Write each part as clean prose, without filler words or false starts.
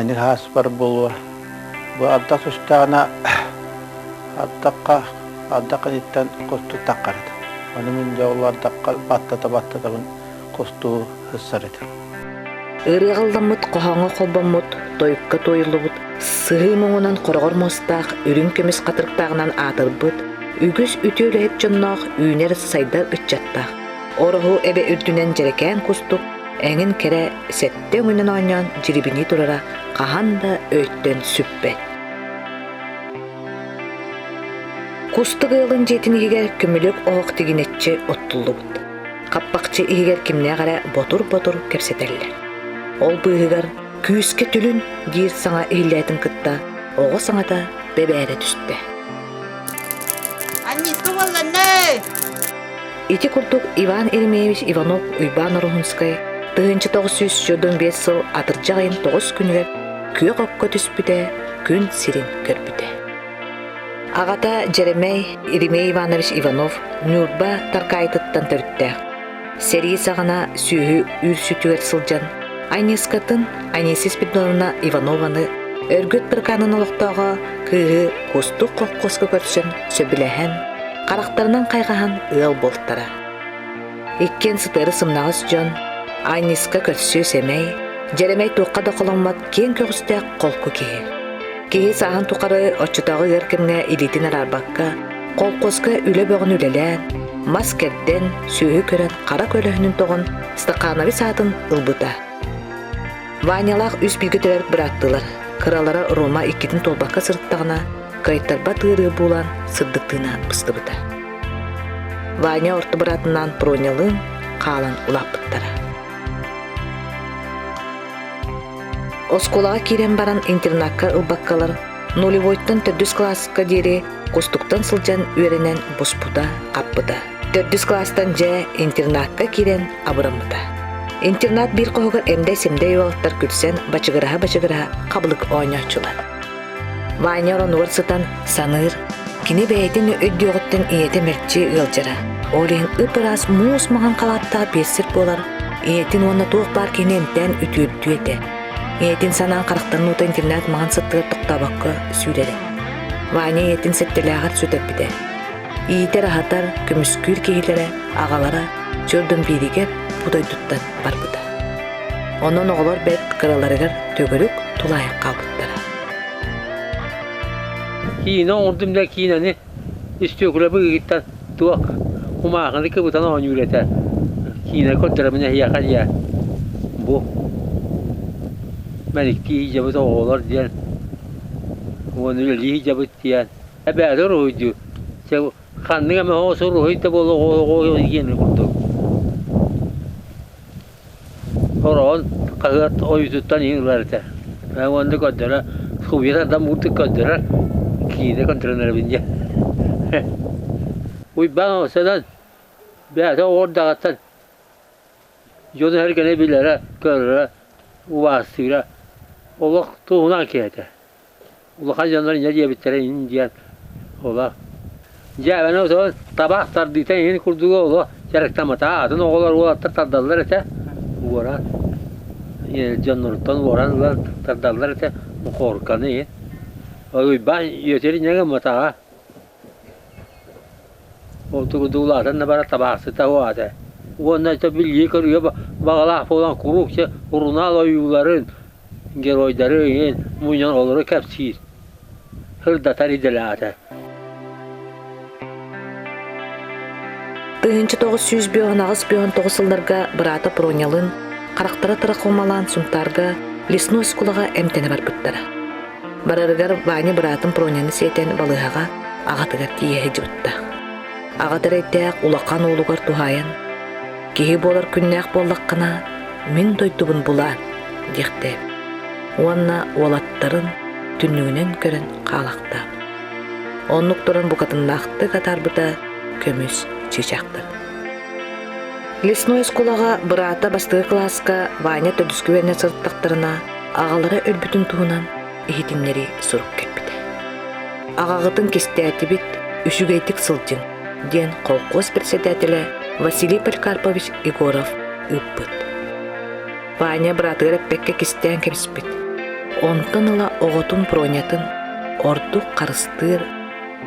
menir haspar bulwa. Bu adda tustana adda ittan kostu takkarat. Onu min jawlar takkal batta kostu hıssaret. Ырыгалламыт кохаңа колбоммут, тойукка тойылыбыт, сыгы моңунан коргор мостак, үрүн көмүс катырыктагынан атырбыт, үгүс үтөөлөйт жоннок, үйнер сайдар ыччаттак. Орогу эбе үрдүнен жерекен кустук, эңин кере сетте мүнөн ойнон жирибини турара каханда өйттөн сүппет. Кустук ылын жетин игер көмүлөк оок тигинетчи оттулубут. Каппакчы игер кимне кара ботур кепсетеллер. Ол быыгар күүскө түлүн дир саңа эйлетин кытта, ого саңата бебере түстө. Анниска болланне! Ити курдук Иван Еремеевич Иванов Уйбан Орухунскай 1905 сыл атыржагайын 9 күнүгер күйө кокко түспүтэ, күн сирин көрбүтэ. Агата Жеремей Еремей Иванович Иванов Нюрба таркайтыттан төрүттэ. Сери сагана сүйү үрсүтүгер сылжан Айнискатын Айнисис Петровна Иванованы өргөт бір канын олықтағы күйі кустук қоққосқа көрсін сөбіләһән, қарақтарынан қайғахан ұял болттара. Иккен сытыры сымнағыз жон, Айниска көрсі семей, Жеремей туққа да қоланмат кен көгісті қолқы кейі. Кейі саған туқары отчытағы еркімге илитін арарбаққа, қолқосқа үлі бөғін үлелән, мас керден сүйі көрін қара көліхінің тоғын стақанави сатын ұлбыта. Ванялақ үс билгетелер біраттылар. Кыралара Рома 2-тін толбаққа сырттағына, кайттарба тыыры болан сырдықтығына пыстыбыта. Ваня орты бұратынан пронялын қалан улаппыттара. Осколаға керен баран интернатқа ылбаққалар, нулевойттан 4 классқа дері костуктан сылжан үйерінен боспуда қаппыда. 4 класстан жа интернатқа керен абырамыда. Интернат bir qoğugar emde-semde yoltlar kütsen bachıgıraha qabılık oynayçılar. Vanya universitetan sanır, kini beytin ödyoğuttan iyete mertçi ılcıra. Olin ıpıras muğus mağan qalatta besir bolar, iyetin ona tuğ bar kini emten ütürdü ete. Iyetin sanan qaraqtan oda internet mağan sıttığır toqtabaqqa süydere. Vanya iyetin settelağar sütepide. İyete rahatar kömüskür kehilere, ağalara, çördün biriger, buday tuttan barbuda. Onun oğlar bet kıralarıgar tögürük tulayık kalbıttara. Kine ordumda kineni istiyor bu gittan tuak umağını kıbıtan on yürüter. Kine kontramına yakar ya. Bu melikti hicabı oğlar diyen. Onu öyle hicabı diyen. Ebe de ruhuydu. Sen kanını ama o soru ruhuydu bolu o yeni kurdu. Horon kağıt oyuttan yığılırdı. Ben onu gördüler. Kuvvet adam mutlu gördüler. Kine kontranır bince. Ben olsadan ben de orada atan. Yolun her gene bilere, görüre, uvasıyla. Allah tuğuna kıyete. Allah hancanların ne diye bitireyin diyen. Allah. Ya ben o zaman tabak tardıyken yeni kurduğu oğlu. Gerekten mata adın oğullar tardarlar ete. Uğran. Yine canlarından uğranlar tardarlar ete. Korkanı ye. Ben yeteri ne mata. Oturduğulardan ne bara tabaksı tavu adı. Onlar da bilgiyi görüyor. Bağlar falan kurukça urunal oyunların geroyları munyan olur kapsir. Hırda tarideler. 1999 yıllarga Brata Pronyalın qaraqtara tıraqılmalan sumtarga Lesnoy skolaga emtene barpıttara. Bararıgar Vanya Bratın Pronyanı seyten balıhaga ağatıgar tiye hecibıtta. Ağatır eyteyek ulaqan oğlugar tuhayan. Kehi bolar künnäq bollaqqana min doydubun bulan diyekte. Oanna olattarın tünnüğünen görün qalaqta. Onluk duran bukatınlaқты katarbıda kömüs çiçaktır. Lesnoy skolaga Brata bastığı klaska Vanya tödüsküverine sırttaqtırına ağalara ölbütün tuğunan ehitinleri surup kelbide. Ağağıtın kestiyati bit üşügeytik sılcın diyen kolqos председателя Василий Поликарпович Егоров üppüt. Vanya Bratı reppekke kesteyen kemspit. онтон ыла оғотун пронятын ордук карыстыр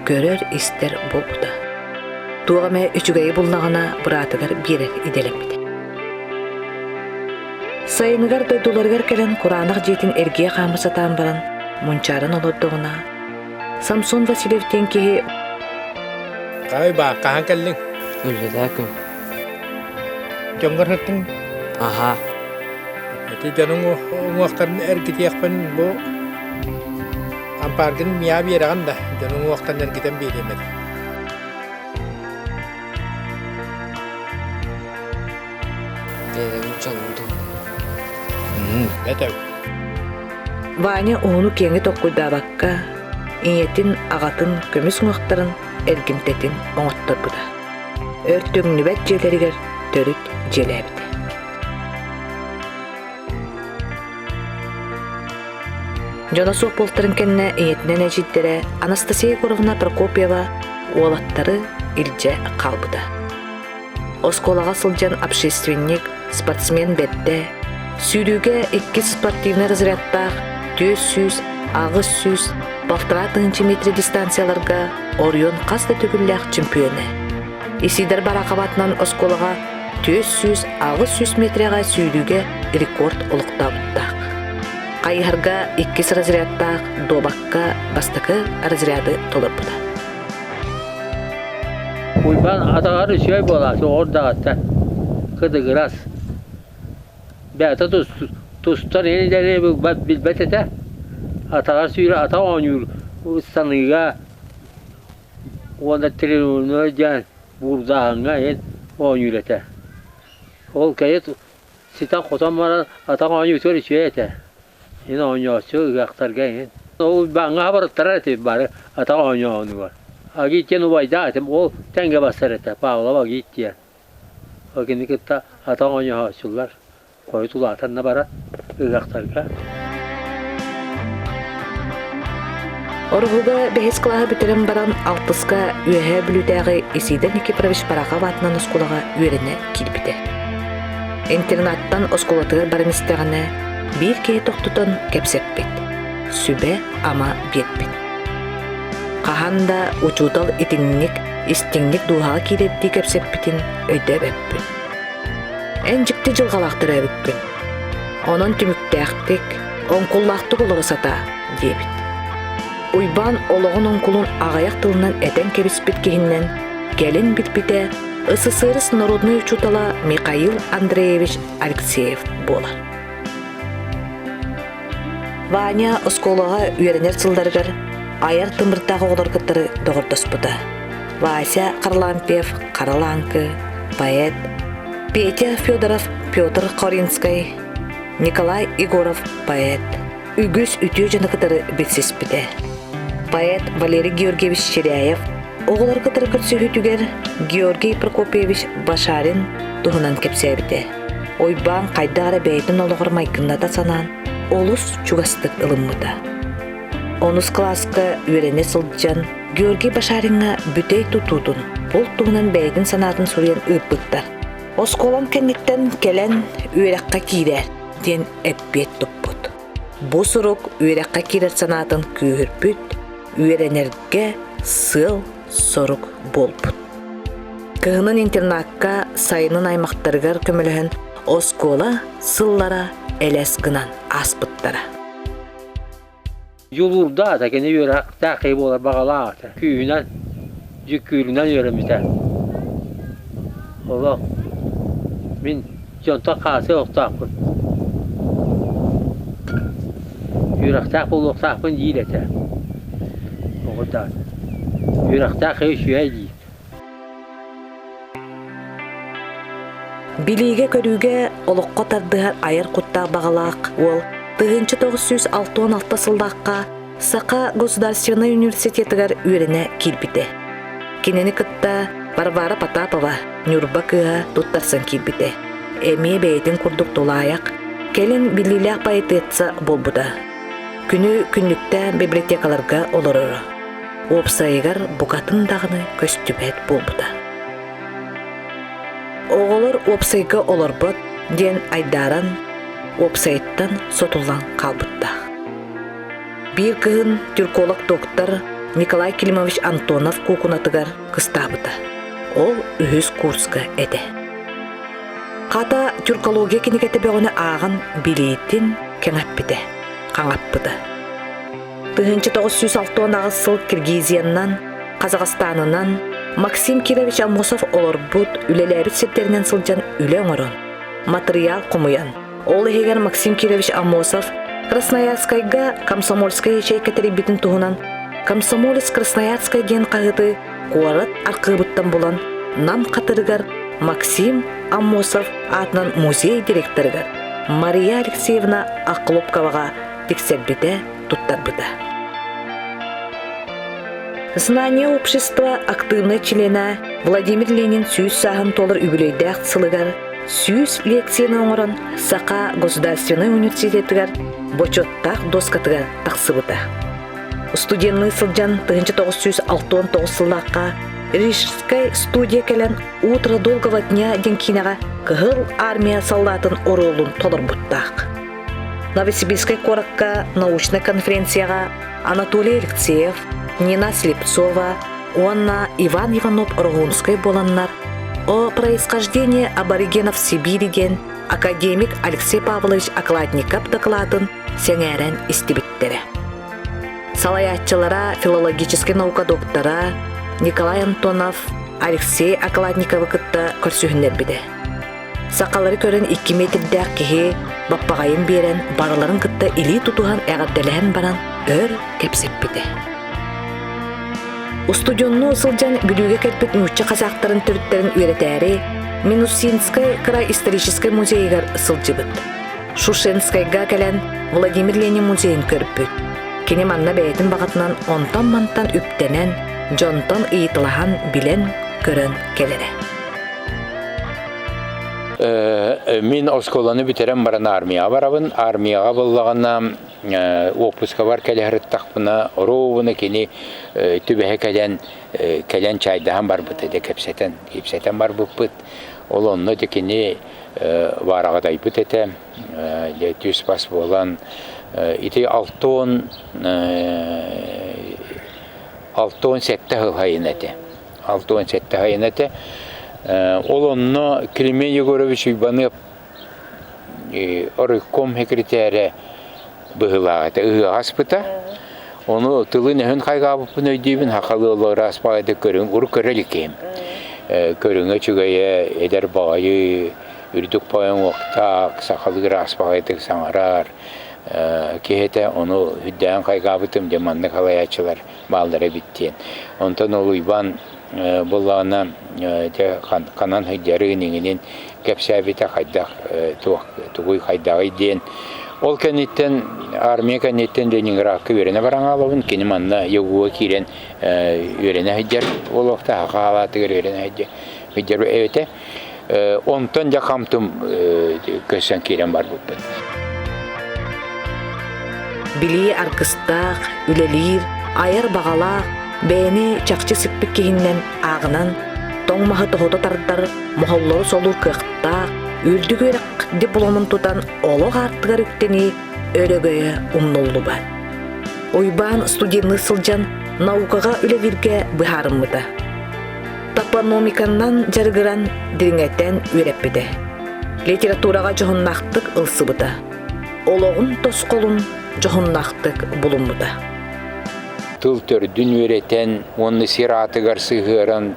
көрөр истер болбуда. Туғаме үчүгайы булнағана бұратыгар берер иделембіде. Сайыныгар дойдуларгар келен Куранах жетин эргия қамысатан баран мунчарын олордуғына Самсон Васильевтен кеге Қай ба, қахан кәлдің? Өлледі күн. Жоңғар хыттың? Аха. Әті жаның оңуақтарын әргіті яқпын бұл ампаргын мия бераған да, жаның оңуақтарын әргітен беремеді. Беремін жанымды. Бәтәу. Ваня ону кеңі тоққуйдабаққа иетин ағатын көміс оңақтарын әргімтетін оңаттар бұда. Өрттің нүбәт желерігер төріт желәбіді. Жона соқ болтарын кәнне иетінен әжеттері Анастасия Егоровна Прокопьева уолаттары илже қалбыда. Осколаға сылжан общественник, спортсмен бәтті, сүйрүүгө 2 спортивный разрядтах 400, ағыз 100, 1,5 метр дистанцияларга Орион қасты түгілләқ чемпионы. Исидар барақабатынан осколаға 400, ағыз 100 метрға сүйрүүгө рекорд олықтабыттақ. Қайырға 2 разрядтах добаққа бастықы разряды толырбыда. Uyban atağarı şey bolası orada hatta kıdıgıras. Betatustar yenileri bilbetete atağar suyla ata oynuyor. Sanıga onda trilyonu can burzağına en oynuyor ete. Ol kayıt sita kotan var ata oynuyor söyle şey ete. Yine oynuyor söyle aktarga en. O bana haber tarafı bari ata oynuyor. Agitken ubayda etem o tenge basarete Pavlova gitti. O günü kitta ata oynuyor haşullar. Koytular atanna bara ıgaktarga. Орғуға бәхес қылаға бүтірін баран алтысқа үйәе бүлудәғі Исидар Никифорович бараға батынан осколаға үйеріне келбіді. Интернаттан осколатығыр барын істеғіне бір кей тоқтутын кәпсеппет. Сүбе ама бетпет. Қағанда учутал итинник, истинник дуғаға кейдепті кәпсеппетін өйдәп әппін. Ән жікті жылғалақтыр әбіккін. Онын түміктәқтік, онқұллақтық олығы сата, дебіт. Уйбан олығын онкулун ағаяқ тылынан әтен кебіспет кейіннен келін бітпіте СССР народный учутала Михаил Андреевич Алексеев болар. Ваня осколаға үйерінер сылдарғар аяр тымыртағы олар кыттары доғырдоспыда. Вася Қарлампев, Қараланкы, поэт, Петя Федоров, Петр Коринский, Николай Егоров, поэт, үгіз үтіе жаны кыттары бітсеспіде. Поэт Валерий Георгиевич Черяев, оғылар кытыры көрсөһүтүгер Георгий Прокопьевич Башарин туһунан кепсәбите. Ойбан кайдагара бәйтін олығыр майкынната санан, олус чугастык ылыммыта. Онус класска үйрене сылджан Георгий Башаринға бүтей тутудун, бұл туһунан бәйтін санатын сурен ыппыттар. Осколан кенниктен келен үйрекка кирер, ден әппет туппут. Бу сурук үйрекка кирер санатын күйірпүт, үйренерге сыл сорук болбут. Кыһынын интернатка сайынын аймактаргар көмөлөһөн оскола сыллара элес гынан аспыттара. Yolurda da gene yörek takip olur bağala ata. Köyünden, cükküylünden yöremizde. Allah, min jonta kase oktakın. Yörek takip olur oktakın değil ete. O kadar. Yörek takip şüye değil. Билиге көрүүгө олоққа тардыгар айыр куттаа багалаак ол 1966 сылдакка Сака государственный университетигер үйрене килбите. Кинени кытта Варвара Потапова Нюрбакыга туттарсан килбите. Эми бейтин курдук толаяк келин билилек поэтетса болбуда. Күнү күнлүктө библиотекаларга олорор. Опсайгар букатын дагыны көстүбет болбуда. Оғылыр опсайга олорбот ден айдаран опсайттан сотулан қалбытта. Bir kıhın türkolog doktor Nikolay Kilimovich Antonov kukunatıgar kıstабыта. Ол ühüs kurska ede. Kata türkologiya kinikete beğene ağın biletin kengapbide, kangapbıda. 1906 ağısıl Kirgiziyandan, Kazakstanından Maksim Kirovich Amosov olorbut ülelebit setterinden sılcan üle oңорон. Material kumuyan. Ол егер Максим Кирович Амосов Красноярскайга Комсомольская ячейкетери битин туһунан Комсомолец Красноярскай ген кагыты куарат аркыбыттан булан нам катырыгар Максим Амосов атынан музей директорыгар Мария Алексеевна Аклопковага тексербите туттарбыта. Знание общества активный члена Владимир Ленин сүйіс сағын толыр үбілейді ақсылыгар сүйіс лекцияны оңырын Сақа Государственный университетігар бочоттақ доскатыгар тақсыбыта. Студенный сылжан 1969 сыллаққа Рижскай студия кәлін «Утро долгого дня» денкинаға кығыл армия солдатын оролын толырбыттақ. Новосибирскай коракка научный конференцияға Анатолий Алексеев, Нина Слепцова, Анна Иван Иванов Рогунской боланнар, о происхождении аборигенов Сибири ген академик Алексей Павлович Окладников докладын сеңерен истибиттере. Салаятчылара филологический наука доктора Николай Антонов, Алексей Окладниковы кытта көрсүхүннер биде. Сақалары көрін 2 метрдәк кеге баппағайын берен барыларын кытта или тутуған әғадделән баран өр кепсеп биде. Устудионну сылжан бүліге кәлпет мүтчі қазақтарын түріттерін үйретәрі Минусинскай край исторической музейгар сылжыбыт. Шушенскайга кәлән Владимир Ленин музейін көріппіт. Кене манна бәйтін бағытынан онтан-мантан үптенен, жонтан ийтылахан білен көрін келері. Мен осколаны бітерен баран армияға барабын. Армияға болағына опуска бар кәләріт тақпына, оруыны кені түбәе кәлән чайдахан бар бұт әде кепсетен бар бұт. Ол онны декені барағадай бұт әте, түс бас болан. Ити 6-10 сәтті ғайын әте. 6-10 сәтті ғайын әте. Ол онны Климен Егорович Уйбанып орыкком секретәрі бұғылағыты ұғас бұта. Оны тылын әхін қайғабыпын өйдейбін хақалы олары аспағайды көрің, ұр көрелі кейім. Көріңі чүгайы әдер бағайы үрдік байын оқтақ, сақалығыр аспағайды саңарар. Кейеті оны үддән қайғабытым деманны қалаячылар балдары біттен. Онтан ол Уйбан болағына қанан хүддері неңінен кәпсәбеті қайдақ тұғый қайдағы ден. Ол кәнеттен, армия кәнеттен Ленинградқа өрені баран алуын, кені манна еуға керен өрені хүддер, ол оқта хақа алатығыр өрені хүддер өте. Онтан жақамтым көсен керен бар бұппын. Били аркыстақ, үлелер, айыр бағалақ, бәйіні чақчы сіппік кейіннен ағынан, тоңмағы тұғыды тардар, мұғаллары солу қықтақ, үлді көрік деп бұламын тұтан олық артығар үктені өрігөйі ұмнолы бар. Ойбан студенті сылжан наукаға үлелерге бұхарымыды. Топономиканнан жарғыран диріңеттен өреппеді. Литератураға жоғыннақтық ылсыбыды. Олығын тосқолын жоғыннақтық бұлымыды. Тыл төрдін өретен, оны сиратығар сығыран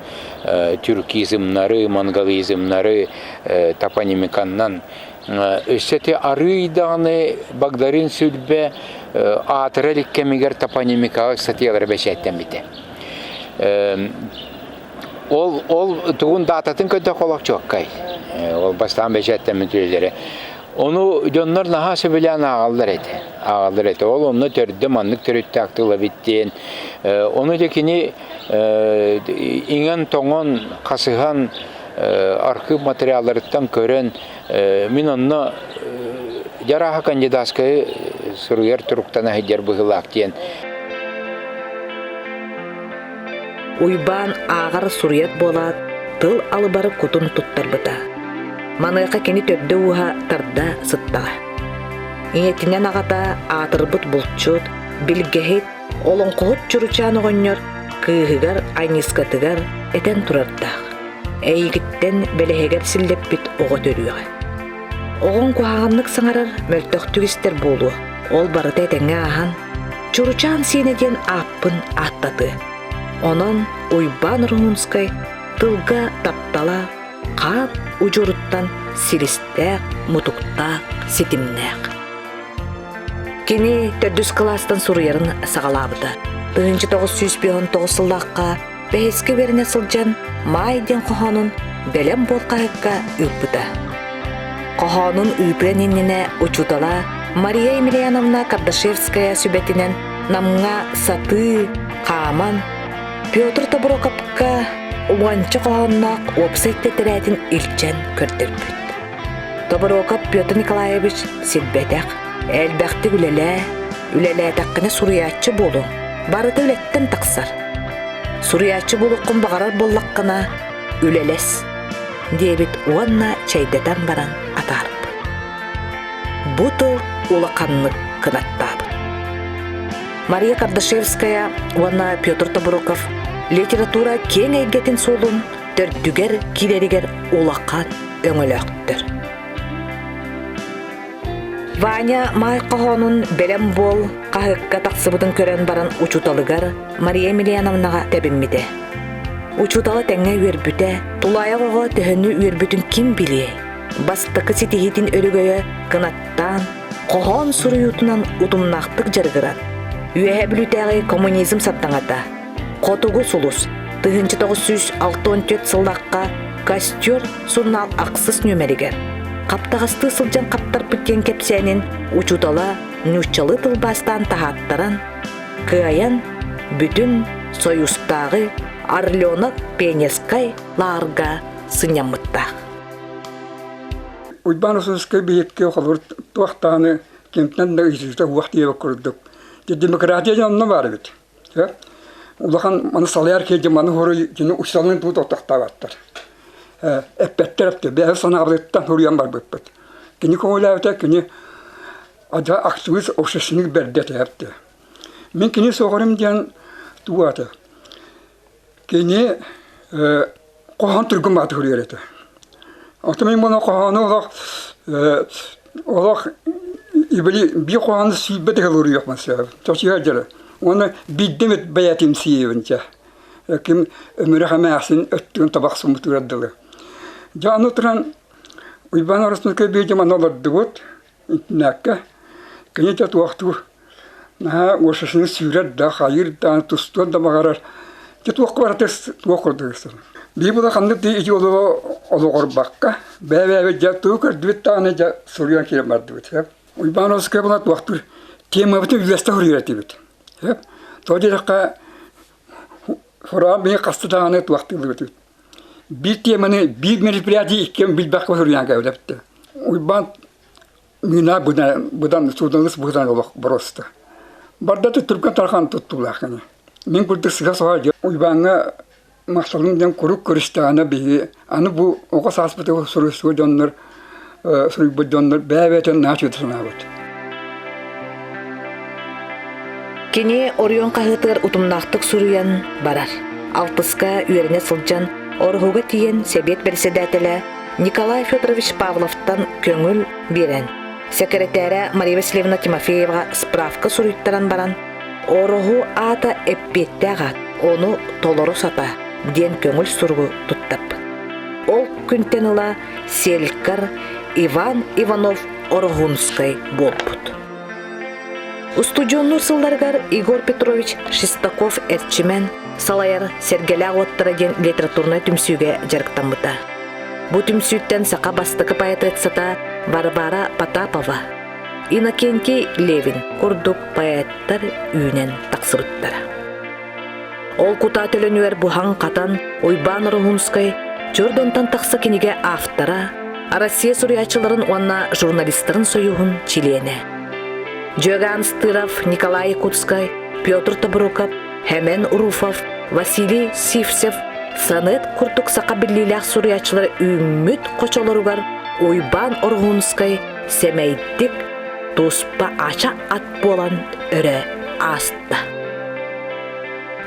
түркизмнары, монголизмнары топонимиканнан. Өссеті арыйдағыны бағдарын сүлбе атыралік кемігер топонимикаға сатиялары бәшәттен біті. Ол тұғын дататын көді қолақ жоқ қай. Ол бастан бәшәттен мүтілері. Onu dönler nahası bilen ağallar eti. Onu törde manlık törütte aktıla bittiğin. Onu dekini ingen toğun kasıhan arxiv materyallarından kören min onu jaraha kandidaskayı Suruyar Turuk'tana hediyer bıhılak diyen. Уйбан ağır suriyat bolat, tıl alıbarı kutun tuttar bıta. Манайқа кені төбді уға тарда сыттаға. Иетінен ағата атырбыт бұлтчуд, билгехит олонкоот чуручаан оҕонньор кыыһыгар айнискатыгар этен турардах. Эйигиттен белеһегер силлеппит оҕо төрүөҕэ. Оҕон куһаҕаннык саҥарар мөлтөхтүгистер буолуо. Ол барыта этэҥҥэ ааһан чуручаан сиэне диэн ааппын ааттаты. Онон уйбаан Румунскай тылга таптала хаап ужуруттан силистээк, мутуктаак, ситимнээк. Кини төрдүс класстан суруярын сагалаабыта. 1959 сыллаакка бэхиске берине сылжан май ден кохонун белем болкаакка ыппыта. Кохонун ыпыран иннине учутала Мария Емельяновна Кардашевская сүбетинен намга саты, каман, Петр Табурокапка уанча кохоннаак опсайтте терэтин илчен көрдөрбүт. Табурокап Петр Николаевич силбетек, элбэхти үлелээ таккына суруячы болу. Барыты үлеттен таксар. Суруячы болуққын бағарар боллаққына үлелес. Дебит уанна чайдатан баран атарып. Бутыл улақанлык кынаттабы. Мария Кардашевская уанна Петр Табуроков литература кең әйгетін солун төрдүгер килеригер улақат өңөлөктөр. Ваня май кохонун белем бол кахыкка таксыбытын көрөн баран учуталыгар Мария Емельяновнага тебинмите. Учуталы теңе үйөрбүтэ, тулаягого төһөнү үйөрбүтүн ким билие? Бастыкы ситихитин өрүгөйө кынаттан, кохон суруютунан утумнактык жаргыран. Үйэһэ бүлүтээги коммунизм саттаңата. Котугу сулус 1964 сыллакка костер журнал аксыз нөмеригер. Каптагасты сылжан каптар бүттен кепсенин учутала нючалы тылбастан тахаттаран кыаян бүтүн союзтагы Орленок Пенескай ларга сынямытта. Уйбаносовская биекке холор туахтаны кемтен да изүтө уахтыйа көрдүк. Демократия жанна бар бит. Улахан маны саляр кеде маны хорой жину учталын туу токтактабаттар. Эппеттерепте бәһә санабыттан хурыян бар бит. Кини койлавта кини ада активист общественник бердете хепте. Мен кини соғарым диян туата. Кини кохан түргүм баты хурыярете. Атымен мана коханы олақ ибели би коханы сүйбете хуры yok mesela. Тосига жара. Оны биддемет баятим сиевинче. Ким өмүрөмө асын өттүн табаксын мутурадылы. Жану туран уйбан арасында бейжем аналарды вот накка кенете туакту на ошошны сүрөт да хайыр да тустон да багарар кетуак баратес туакырдыгыстан бибуда канды ди ологор бакка бебе жаттуу көрдүт таны жа сурян келе барды бит уйбан арасында була туакту тема бит веста хүрөт бит тодиракка фора би кастыданы туакту бит bir temani bir meripiyati kim bilbak koruyan gavdaptı. Uyban mina budan sudanız budan olak brosta. Barda Türkmen tarhan tuttular hani. Men kurdu sıga soğacı. Uyban'a maksadından kuruk kuristana bir anı bu o kadar aspete sorusu donlar soru donlar beveten naçı tutunavat. Kini Orion kahıtır utumnaktık suruyan barar. Altıska üyerine sılcan Оргуга тиен Совет председателя Николай Федорович Павловтан көңүл берен. Секретаря Мария Васильевна Тимофеева справка суруйттаран баран. Оргу ата эппеттагат, ону толору сата, ден көңүл сургу туттап. Ол күнтен ыла селкар Иван Иванов Оргунской болбут. Устудионнур сылдаргар Игорь Петрович Шестаков эрчимен салаяр Сергеля оттыраген литературный түмсүүгө жарыктанбыта. Бу түмсүүттен сака бастыкы поэтетсата Варвара Потапова, Иннокентий Левин курдук поэттар үйнен таксыбыттара. Ол кута төлөнүөр бухан катан Уйбан Румунскай жордонтан такса киниге автора, Россия суруячыларын уанна журналистерин союхун чилене. Жоган Стыров, Николай Якутскай, Петр Табуроков, Хемен Уруфов, Василий Сивцев, санет куртук сакабиллилях суруячылары үмүт кочолоругар Уйбан Оргунскай семейдик туспа ача ат болан өрө аста.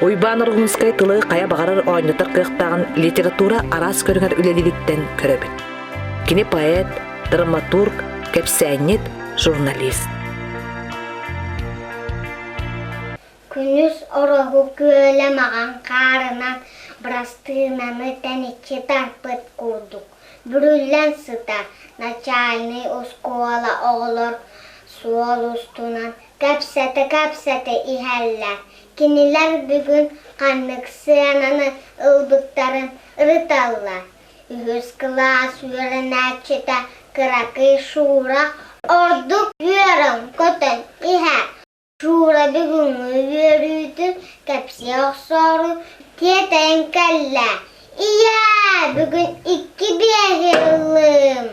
Уйбан Рухунскай тылы қая бағарар ойнытыр қиықтағын литература арас көріңер үлеліліктен көрөбіт. Кені поэт, драматург, кепсәйнет, журналист. Күнүс ороху көлі маған қарынан брастыынаны тәнекке тарпыт курдук. Бүрүллән сыта начальный оскола оғылыр суол устунан кәпсәті ихәлләр. Кинилер бүгін қаннықсы ананы ылбыттарын ырыталлар. Үгіз класс үйренәтчеті кыракы шура ордук үйрен көтін ихәр. Шура бүгін үйрүйтін кәпсе оқсору тетен кәллә. Ия, бүгін 2 бейгілім.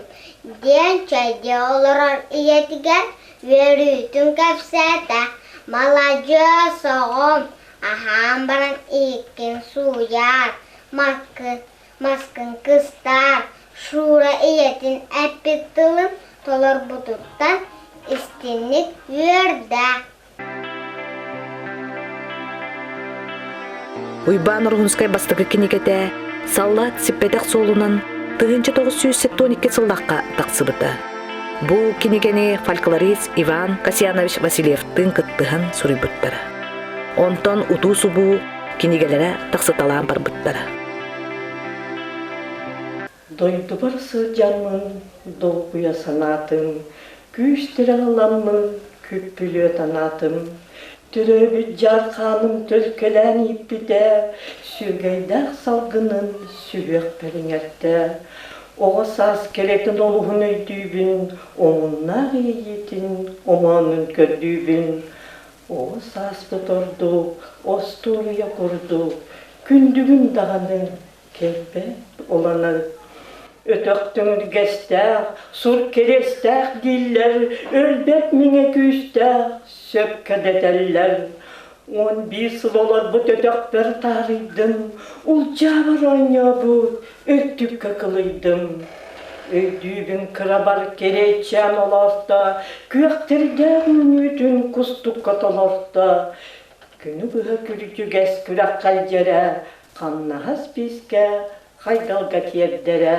Ден чайде олырар иетігер үйрүйтін кәпсәті. Молодежь оғым, ахам баран иккен суяр, маскын кыстар, шура иетін әппеттілім толар бұтыттан істенік өрді. Уйбан Рухунскай бастығы кенекеті саллат сиппетек солунан 1912 сыллаққа тақсыбыты. Бу кинегени фольклорист Иван Касьянович Васильевтың кыттыһын сурыйбыттара. Онтон утусу бу кинегелere тақсыталаан барбыттара. Дойду барсы жанмын, долгуя санатым, күйістері аламмын, күппілі танатым. Түрөбі жарқаным төлкелән иппіде, сүгейдәк салғынын сүбек пәріңерді. Оғысас келетін олығын өйдүйбін, оңыннақ ейетін, оманын көрдүйбін. Оғысас бұтырдық, остурия құрдық, күндігін дағаны келбет оланы. Өтөктің үргестәк, сұр керестәк дейлер, өлбет меңе күйістәк, сөп кәдетәлләр. 11 сыл олар бұт өтөк бір тарыйдым, ұл жабыр ойна бұт, өттікке қылыйдым. Өйдүйбін қырабар керечен оларда, көктерден үтін күстікке толарда. Күні бұға күрітігес күрек қалдері, қаннағыз бізге, қайдалға тердері.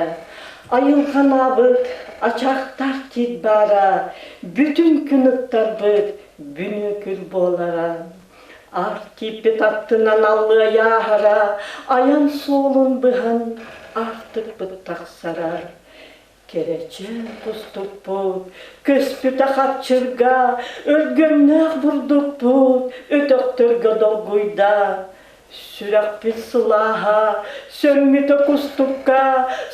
Айылған абыт, ачақтар тет бара, бүтін күніктар бұт, бүні күл болара. Ар типі таптынан аллы яғара, аян солын бұған артық бұт тақсара. Керечен құстық бұд, көспі тақатчырға, өлгөннәқ бұрдық бұд, өтіқтіргі долгуйда. Сүрәк бір сылаға, сөнметі құстыққа,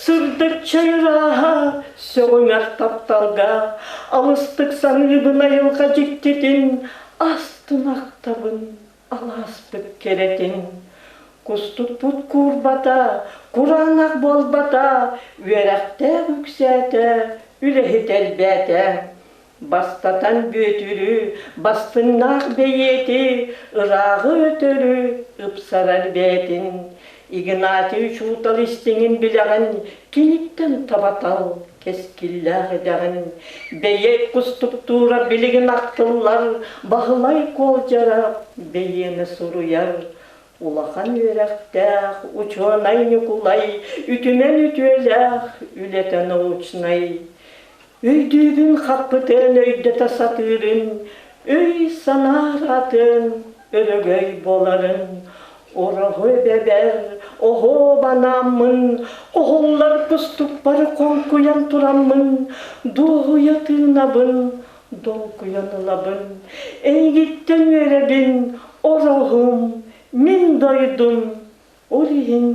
сырдық чайраға, сөңімәр тапталға, алыстық саныбын айылға жектетін, астын ақтабын, аласпық керетін. Құстық бұд құрбата, құранақ болбата, өрәқті үксәті, үләхет әлбәті. Бастатан бөтірі, бастыңнақ бейеті, ұрағы өтірі, ұпсарар бәтін. Игнатий шутал істеңін біліғін, кенеттен табатал, кескілләғі дәғін. Бейет құстық тура білігін ақтылар, бағылай қол жарап, бейені сұруяр. Улахан өрәқтәқ, учуанай нүкулай, үтімен үтуеләқ, үлетен ұучнай. Өйдүйбін қақпытын, өйді тасатырын, өй санар атын, өрігөй боларын. Орағы бәбәр, оғо банамын, оғылар құстық бары қонқуян тұрамын, доғуя тыңнабын, долқуянылабын. Әйгіттен өребін, орағым, мен дойдым, орығын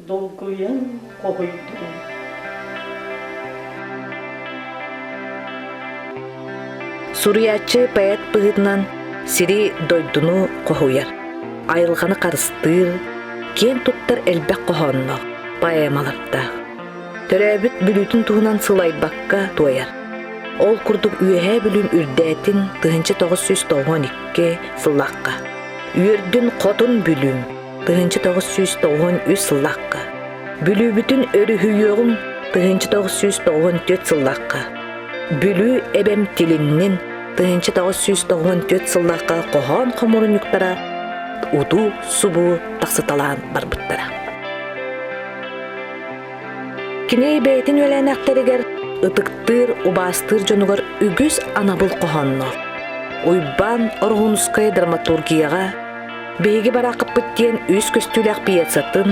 долқуян қойдым. Суриячы поэт бұғытынан сири дойдуну қохуяр. Айылғаны қарыстыр, кен тұттар әлбәк қохонно, поэмаларда. Төрәбіт бүлітін туғынан сылайбаққа туаяр. Ол күрдік үйәе бүлін үрдәтін 1992 сыллаққа. Үйердің қотын бүлін 1993 сыллаққа. Бүлі бүтін өрі хүйеғін 1994 сыллаққа. Бүлі әбәм тіліннен 1994 сыллаққа қоған қомырынюктара уду субу тақсыталан барбыттара. Киней бәйтін өлән әқтерігер ытықтыр, убастыр жонугар үгіз анабыл қоғанно. Уйбан орғынускай драматургияға бейгі барақып бүттен үз көстүләқ пьесатын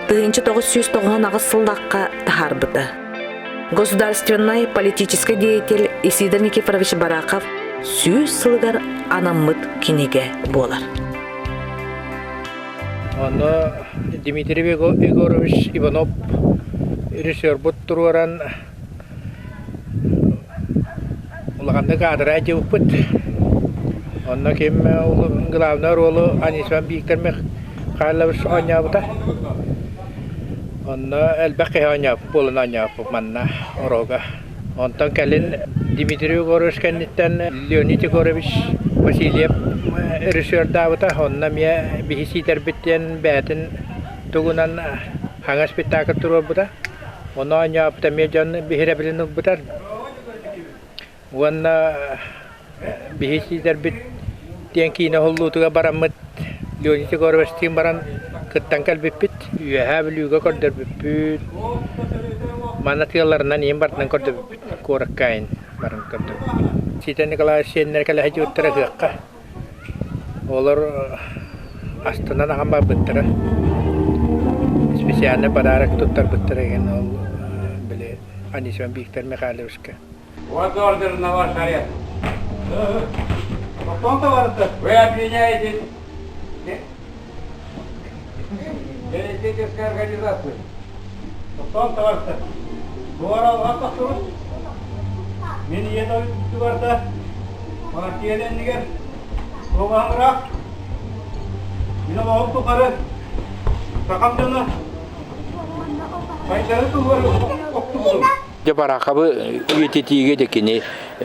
1990 сыллаққа тахарбыты. Государственный политический деятель Исидор Никифорович Бараков сүйіз сылығар анаммыт кинеге болар. Оны Дмитрий Егорович Иванов режиссер бұттырғаран ұлғанды қадыр әйте ұқпыт. Оны кем главный ролы Анисван Бейіктермен қайлабыш ойнабыда. Оны әлбәқи ойнап, болын ойнап манна орога. Онтан кәлін Дмитрий Егорович кәнеттен Леонид Егорович Васильев режиссер дабыда. Онна мен бейситер біттен бәтін тұғынан хаңа спектакль тұру бұда. Оны ойнап та мен жан бейрәбілін бұдар. Онна бейситер біттен кейіні ғыллутыға барамыд Леонид Егорович тен баран кыттан кәлбеппет, үйәһә білуге көрдір беппет. Манатығаларынан ең бартынан көрдір беппет, көрік кайын барын көрдір беппет. Сита Николай Сеннер кәлі әжі өттірі қыққа. Олар астынан ағам бар бұттыры. Специальный подарок тұттар бұттыры еген ол біле Анисван Бейіктер Михайловичка. Вот ордер на ваш арест. Вы обвиняете террористической организации. Потом, товарищ, говорил вам послушать. Мен еду туда, партиядан негер, оғаңырақ, мен оғым тұқары, сақамданы, қайтары тұғыры оқты бұдым. Барақабы үйететіге декені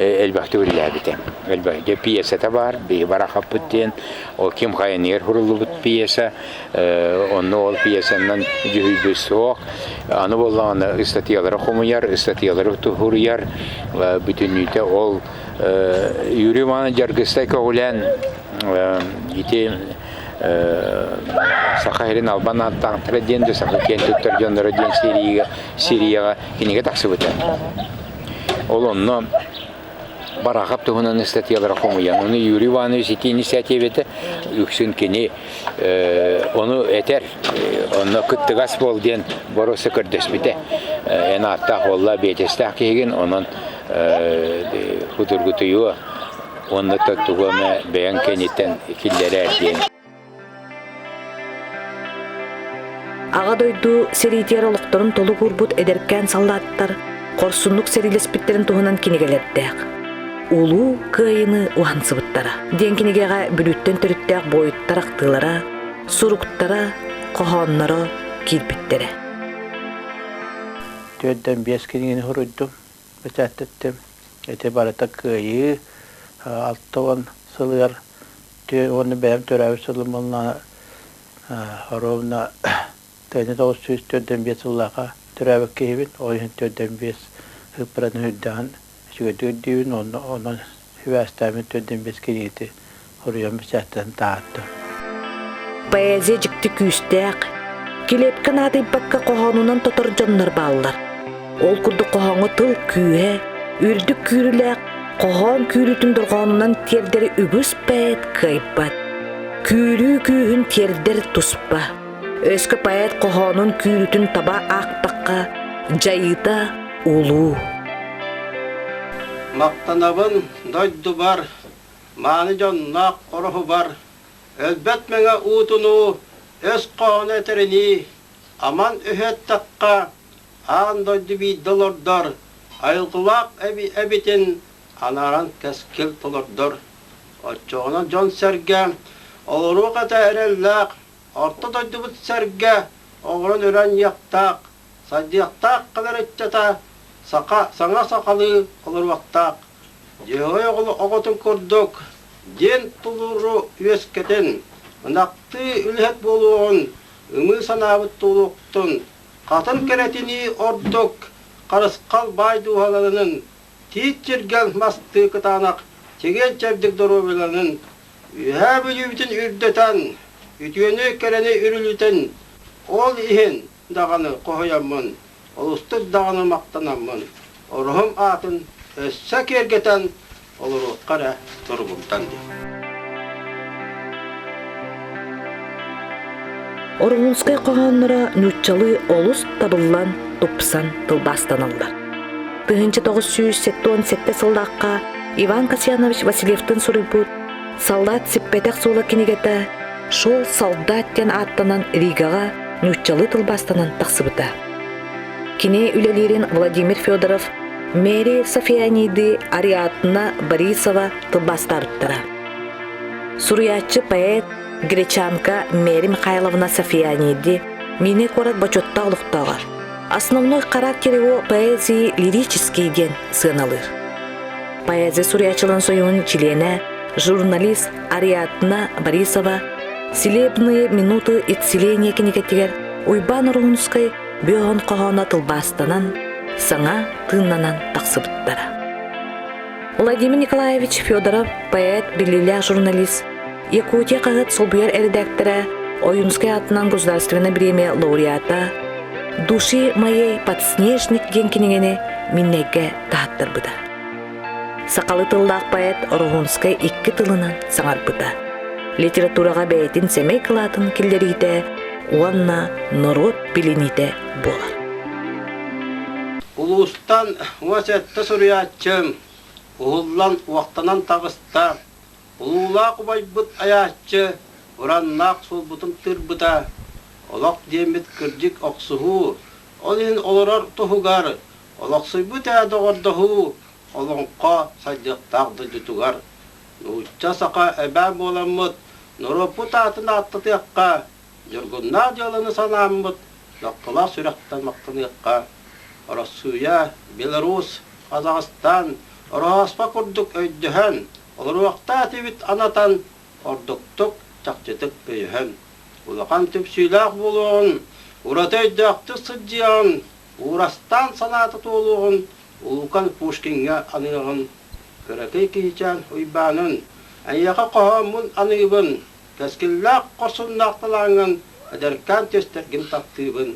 әлбәқті өліләбіті. Әлбәқті пьесата бар, бей барақап бүттен, ол Ким Хайнер хұрылы бұт пьеса, оны ол пьесаннан жүхілбі соқ, аны болағаны статиялары қомыяр, статиялары тұхырыяр, бүтінүйті ол Юрий Иванович жаргыстай көғілән, Сақайрын албан аттаңтыры денді, сақы кен түттір жонлары ден Сирияға кенеге тақсы бұты. Ол оны барақап тұғынан статиялары қомыян. Оны Юрий Иванович ете инициативеті үксін кене оны әтер, оны күттігас бол ден боросы көрдіс біті. Әна аттақ олла бетестақ кеген, оның құдырғытыйуы, оны тұттығыны бәйін кенеттен кілдері әрден. Аға дойду серийтер олықтарын толы көрбұт әдеркен саллаттар, қорсунлық серилеспіттерін тұғынан кенегелердәк. Улу кайыны уансыбыттара. Ден кенегеға бүліттен түріттәк бойыттар ақтылара, сұруқтара, қоғаннара келбіттері. Төдден 5 кенегені құрыйдым, бәсәттеттім. Әте барыта кайы, алтауан сылығар, оны бәйім төрәві сылымылына ровна Тәйні 904-5 жыллаға түрәбік кейбін, ойын 4-5 ғыпыраны хүддіған жүгеді өддейін, оның хүвәстәмін 4-5 кенеті ұрыян бісәттен тағатты. Поэзия жікті күйістәк, келепкен ады бәкке қоғанынан тұтыр жонлар балылар. Ол күрді қоғаны тыл күйе, үрді күріләк, қоған күрітін дұрғанынан тердері үгіз бәйт қайбат. Күрі күйін тердер тұспа. Өскі поэт қоғанын күрітін таба ақтаққа, жайыда улу. Мақтанабын дойду бар, маны жоннақ қорығы бар. Әлбәт мәңі ұтыну, өз қоғын әтеріні, аман өхет таққа, ағын дойду бейділ ордар, айылғылақ әбітін, анаран кәскел тұлырдар. Отчоғына жон сәрге, олыру қата әрелләқ, орта дойду бұт сәрге, оғырын өрән яқтақ, садияқтақ қылар өттета, саңа сақалы қылыр вақтақ. Жеғой оғытын көрдік, ден тұлыру өскетін, ұнақты үлхет болуғын, үмі санабыт тұлықтың, қатын керетіні ордық, қарысқал байды ұғаларының, тейт жергел масты қытанақ, Tegen çevdik dorobilanın ühe bülübütün ürdeten, ütüyönü kereni ürülüten, ol ihin dağını koyamın, olustur dağını maktanamın, oruhum atın, össe kergeten, olur kara durgumdan diye. Оргунскай қоғанныра нүтчалы олус табыллан тупсан тылбастаналар. 1987 сылдаққа Иван Касьянович Васильевтің сурыбут солдат сиппетек сула кенегеті шол солдаттен аттанан Ригаға нүтчалы тылбастанан тақсыбыта. Кене үлелерін Владимир Федоров Мэри Софияниды Ариатна Борисова тылбастарыттыра. Суриятчы поэт Гречанка Мэри Михайловна Софияниди мини корат бачотта улуктагар. Основной характер его поэзии лирический ден сыналыр. Поэзия суриячылын союн члене журналист Ариатна Борисова «Селебные минуты исцеления» кенегеттигер Уйбан Рунской бөғын қоғана тылбастанан саңа тыннанан тақсыбыттара. Владимир Николаевич Федоров поэт, билиля журналист, Якутия қағыт солбуяр редактора, Оюнской атынан государственная премия лауреата, души моей подснежник генкенегене миннеге тахаттар быда. Сақалы тылдақ поэт Оргунской икки тылынан саңар быда. Литератураға бәйтін семей кылатын келдерейді, уанна народ билините болар. Улустан уасетті сұриятчым, ұғыллан уақтанан тағыста, улулақ ұбайбыт аятчы, ұраннақ сол бұтын тырбыта, олақ демет кірдік оқсығу, олын оларар тұхугар, олақсыйбыт әдіғардығу, олыңқа садиқтағды дүтугар. Нұйтча сақа әбәм оламыд, нұропыт атын аттытыққа, жүргінна жолыны санамыд, лаққыла сүрәқтан мақтыныққа. Россия, Беларусь, Қазақстан, Ораспа күрдік өйдіхен, олар уақта тевит анатан, ордықтық чақчетік бейхен. Улақан түпсүйлақ болуын, ұратайдақты сыдиян, Урастан санаты толуын, улуқан Пушкинге анығын. Көрәкей кейчен ұйбанын, әйеқі қоғамын анығын, кәскілләқ қорсыннақтылаңын, әдеркан тестергін тақтығын.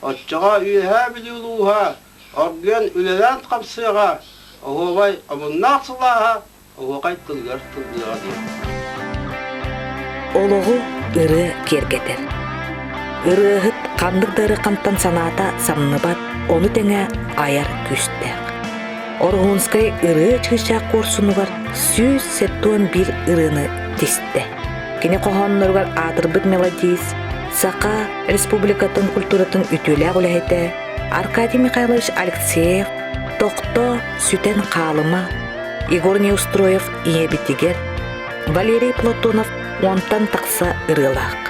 Отчыға үйе білуға, орген үлелен қамсыға, оғывай амыннақ сылаға, оғығай тылғар тылғыға дейін. Олығы ұры кергетер. Ұрығыт қандықтары қамтан саната самныбат, оны тәңе аяр күстәк. Оргунскай ұры чықшақ корсынығар сүйіз сеттуын бір ұрыны тесті. Кене қоғанларғар адырбыт мелодиз, Сақа республикатын культуратын үтілі ғылайты, Аркадий Михайлович Алексеев, Тоқто Сүтен Қалыма, Игорь Неустроев Иебитигер, Валерий Платонов онтан тақса ұрылақ.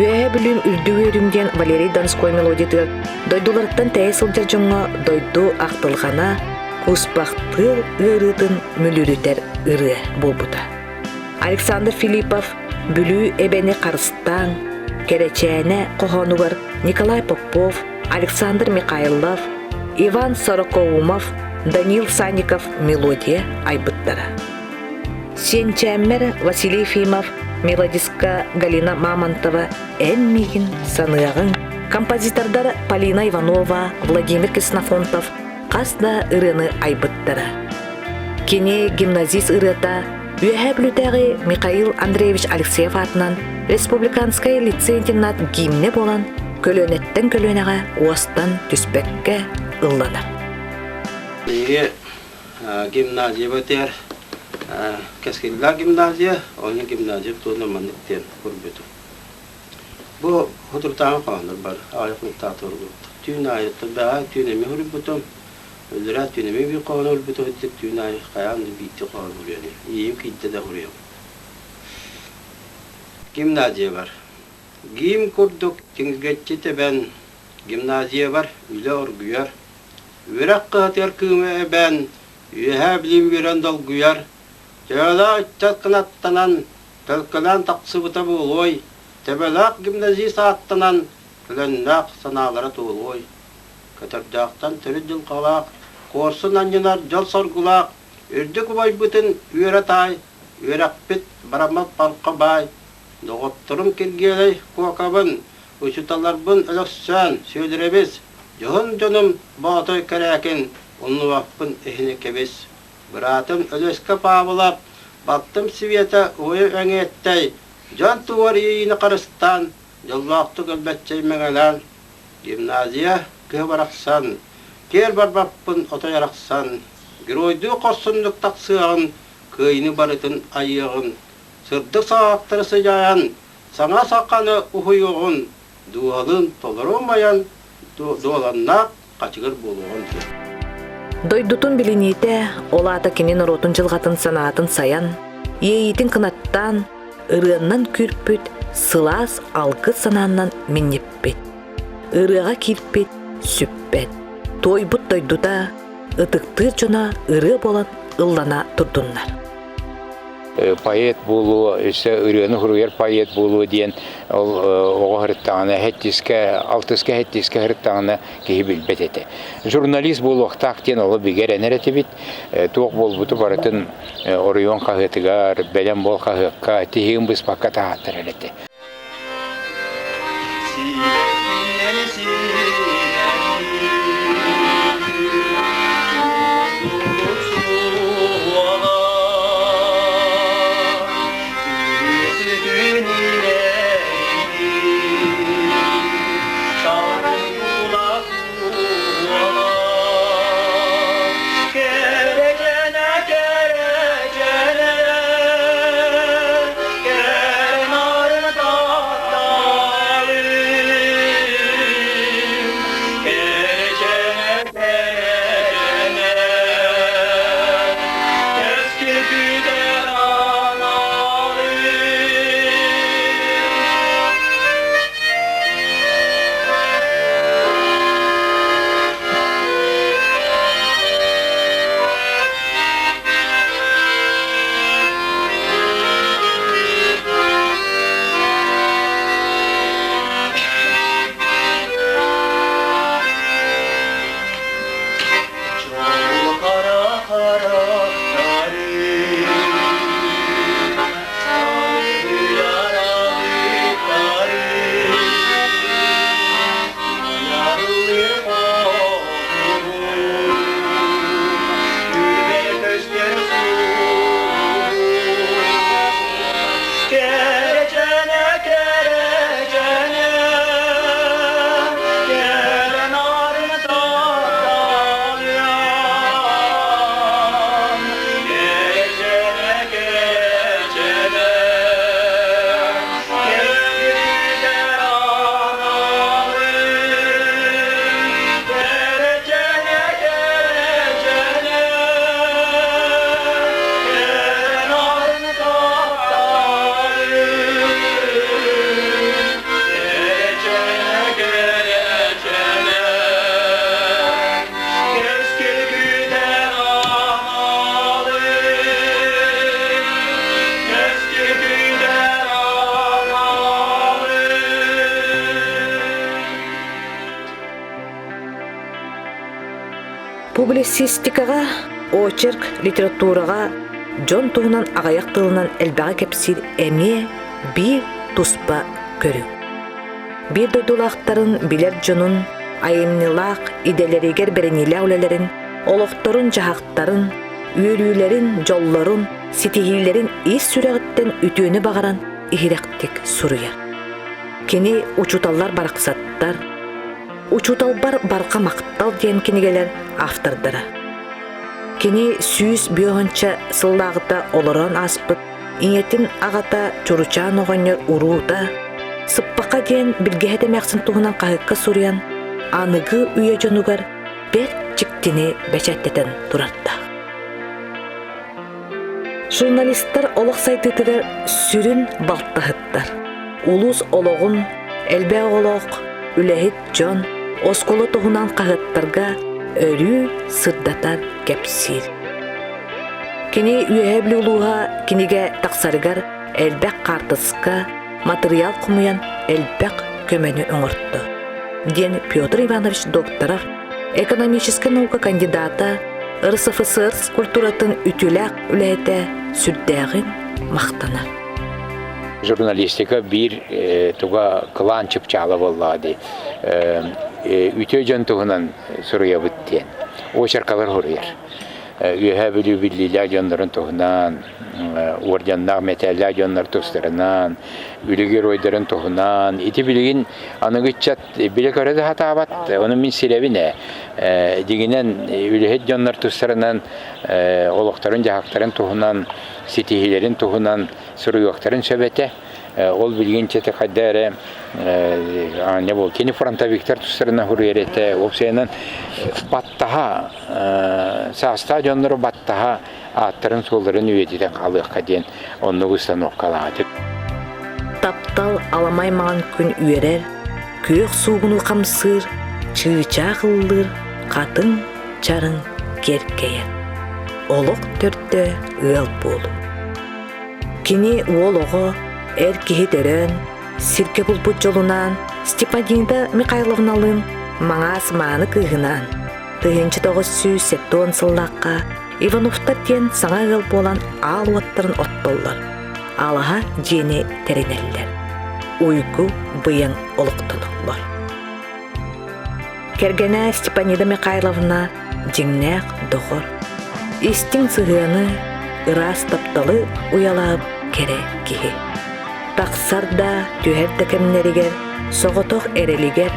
Өе білін үлді өрімден Валерий Донской мелодитыр, дойдуларттан тәйсіл жажыңа дойду ақтылғана, құспақтыл ұрытын мүлірітер ұры болбыта. Александр Филиппов бүлі әбәне қарыстан, Керечене Қоғанугар Николай Попов, Александр Михайлов, Иван Сороковумов, Данил Санников мелодия айбыттара. Сенчәммер Василий Ефимов, мелодистка Галина Мамонтова, әммеген санығын, композитордар Полина Иванова, Владимир Киснофонтов, қасда ұрыны айбыттара. Кене гимназист ұрыта, Үйәһә бүлітәғі Михаил Андреевич Алексеев атынан республиканскай лицей-интернат гимне болан көлөнеттен көлөнеға уастан түспәкке ыллана. Неге гимназия бөтер, кәскелләр гимназия, оның гимназия туына маннықтен көрбөтір. Бұл ғұтыртаңы қағаныр бар, аяқның татыр бұлды. Түйін айыттыр бәға түйінеме көрбөтім. Öldüren tünemi bir konu olbütü ödük tünayı kayan bitti konu oluyor. İyiyim kitle de oluyor. Gimnaziye var. Gim kurduk, tinggetçi ben gimnaziye var, üle orguyar. Ürak kıhatır kıme ben, üyehe bilim gören dal güyar. Çağla içat kınattanan, tılkılan taksıbıta buğuloy. Tebelak gimnaziye saattanan, kılannak sanalara tuğuloy. Katardağtan türüdül kalak, korsun anjınar jol sorgulak, Үрдік бай бұтын үйері тай, үйерақпет барамат балқа бай. Доғыптырым келгелей қуақабын, ұшыталарбын өліқсан сөйлеребіз. Жоғын жоным бағытой кәрәкін, оны вақпын эхіне кебіз. Бұратым өлеске пабылап, баттым света ойы өңеттей, жан туар ейіні қарыстан, жолвақты көлбәтчей мәңәлән. Гимназия көбарақсан, кер барбаппын отайарақсан, геройды қорсындық тақсығын, көйіні барытын айығын, сырды сағақтырысы жаян, саңа саққаны ұхыйығын, дуалын толырылмаян, дуаланнақ қачығыр болуын. Дойдутун билините, олата кенен оротун жылғатын санатын саян, ейітін кынаттан, ырыаннан күрпүт, сылас алғы сананнан миннеппет. Ырыға кирпет, сүппет. Тойбут дойдута, ытыктыр жона ыры болан ыллана турдуннар. Поэт болу, ырыаны хуруер поэт болу дейін, оға хырыттағына, алтысқа хеттіске хырыттағына кейі білбет еті. Журналист болу оқтақ ден олы бігер әнер әті бит, тоқ бол бұты барытын орыйон қағытығар, бәлем бол қағыққа, тегін бұс баққа тағаттыр әлеті. Публицистикаға, очерк, литератураға, жон туғынан ағаяқ тылынан әлбәға кепсір әме бір туспа көрі. Bir doydulaqtарын билер жонун, айымнылақ иделерегер беренилі әулелерін, олықтарын жағақтарын, үйелілерін, жолларын, сетихилерін ес сүрәғіттен үтіөні бағаран ихиректік сұруя. Кені учуталлар барақсаттар, учуталбар барқа мақтал дейін кенегелер автордары. Кені сүйіс бүйоғынша сыллағыта олыран аспыт, инетін ағата чуручан оғанер ұруыта, сыппақа дейін білгеһеті мәқсын туғынан қағыққа сұруян, анығы үйе жонуғар бәр чіктіне бәчәттетен тұрарда. Журналисттар олық сайтытығар сүрін балтағыттар. Улус олығын, әлбә олық, үләхет жон, осколы туғынан қағыттарға өрі сырдатар кәпсир. Кені үйәбілі ұлуға кенеге тақсарығар әлбәк қартысқа материал құмыян әлбәк көмәні өңіртті. Ден Петр Иванович докторов, экономическая наука кандидата, РСФСР культуратын ütülәк үләйті сүрдәғін мақтана. Журналистика бир туга клан чыпчалы боллады. Үтө жон тугунан сурыя биттен. Очаркалар хорыйыр. Үйә білі білілі жонларын тугунан, ордяннақ металлі жонлар тустарынан, үлігер ойдарын тугунан, ити білігін анығытчат білі көреді хата абат, оның мен сиребіне. Дегінен үлігет жонлар тустарынан, олықтарын, жағақтарын тугунан, сетихилерин тугунан, суруяқтарын сөбете. Ол білген четі қайдары, не бол, кені фронтовиктер тұстарына хүререте, опсайынан баттаға, саста жонлары баттаға аттарын солдарын үйетеден қалыққа дейін онны ұстан оққалады. Таптал аламай маған күн үйерер, көк суғыны қамсыр, чыыча қылдыр, қатын чарын керкейер. Олық төртті ұял болу. Кені олығы әркеге дөрін, сирке бұлбұт жолынан, Степанида Михайловналың маңас маны күйгінан, 1907 сыллаққа Ивановта тен саңа ғыл болан ал уаттарын отболлар, алаға жені теренеллер, уйку бұян олықтын олар. Кергені Степанида Михайловна жеңнәқ доғыр, истің сығыны ырас тапталы уялап кере кеге. Тақсарда түйерді кемнерігер, соғытоқ әрелігер,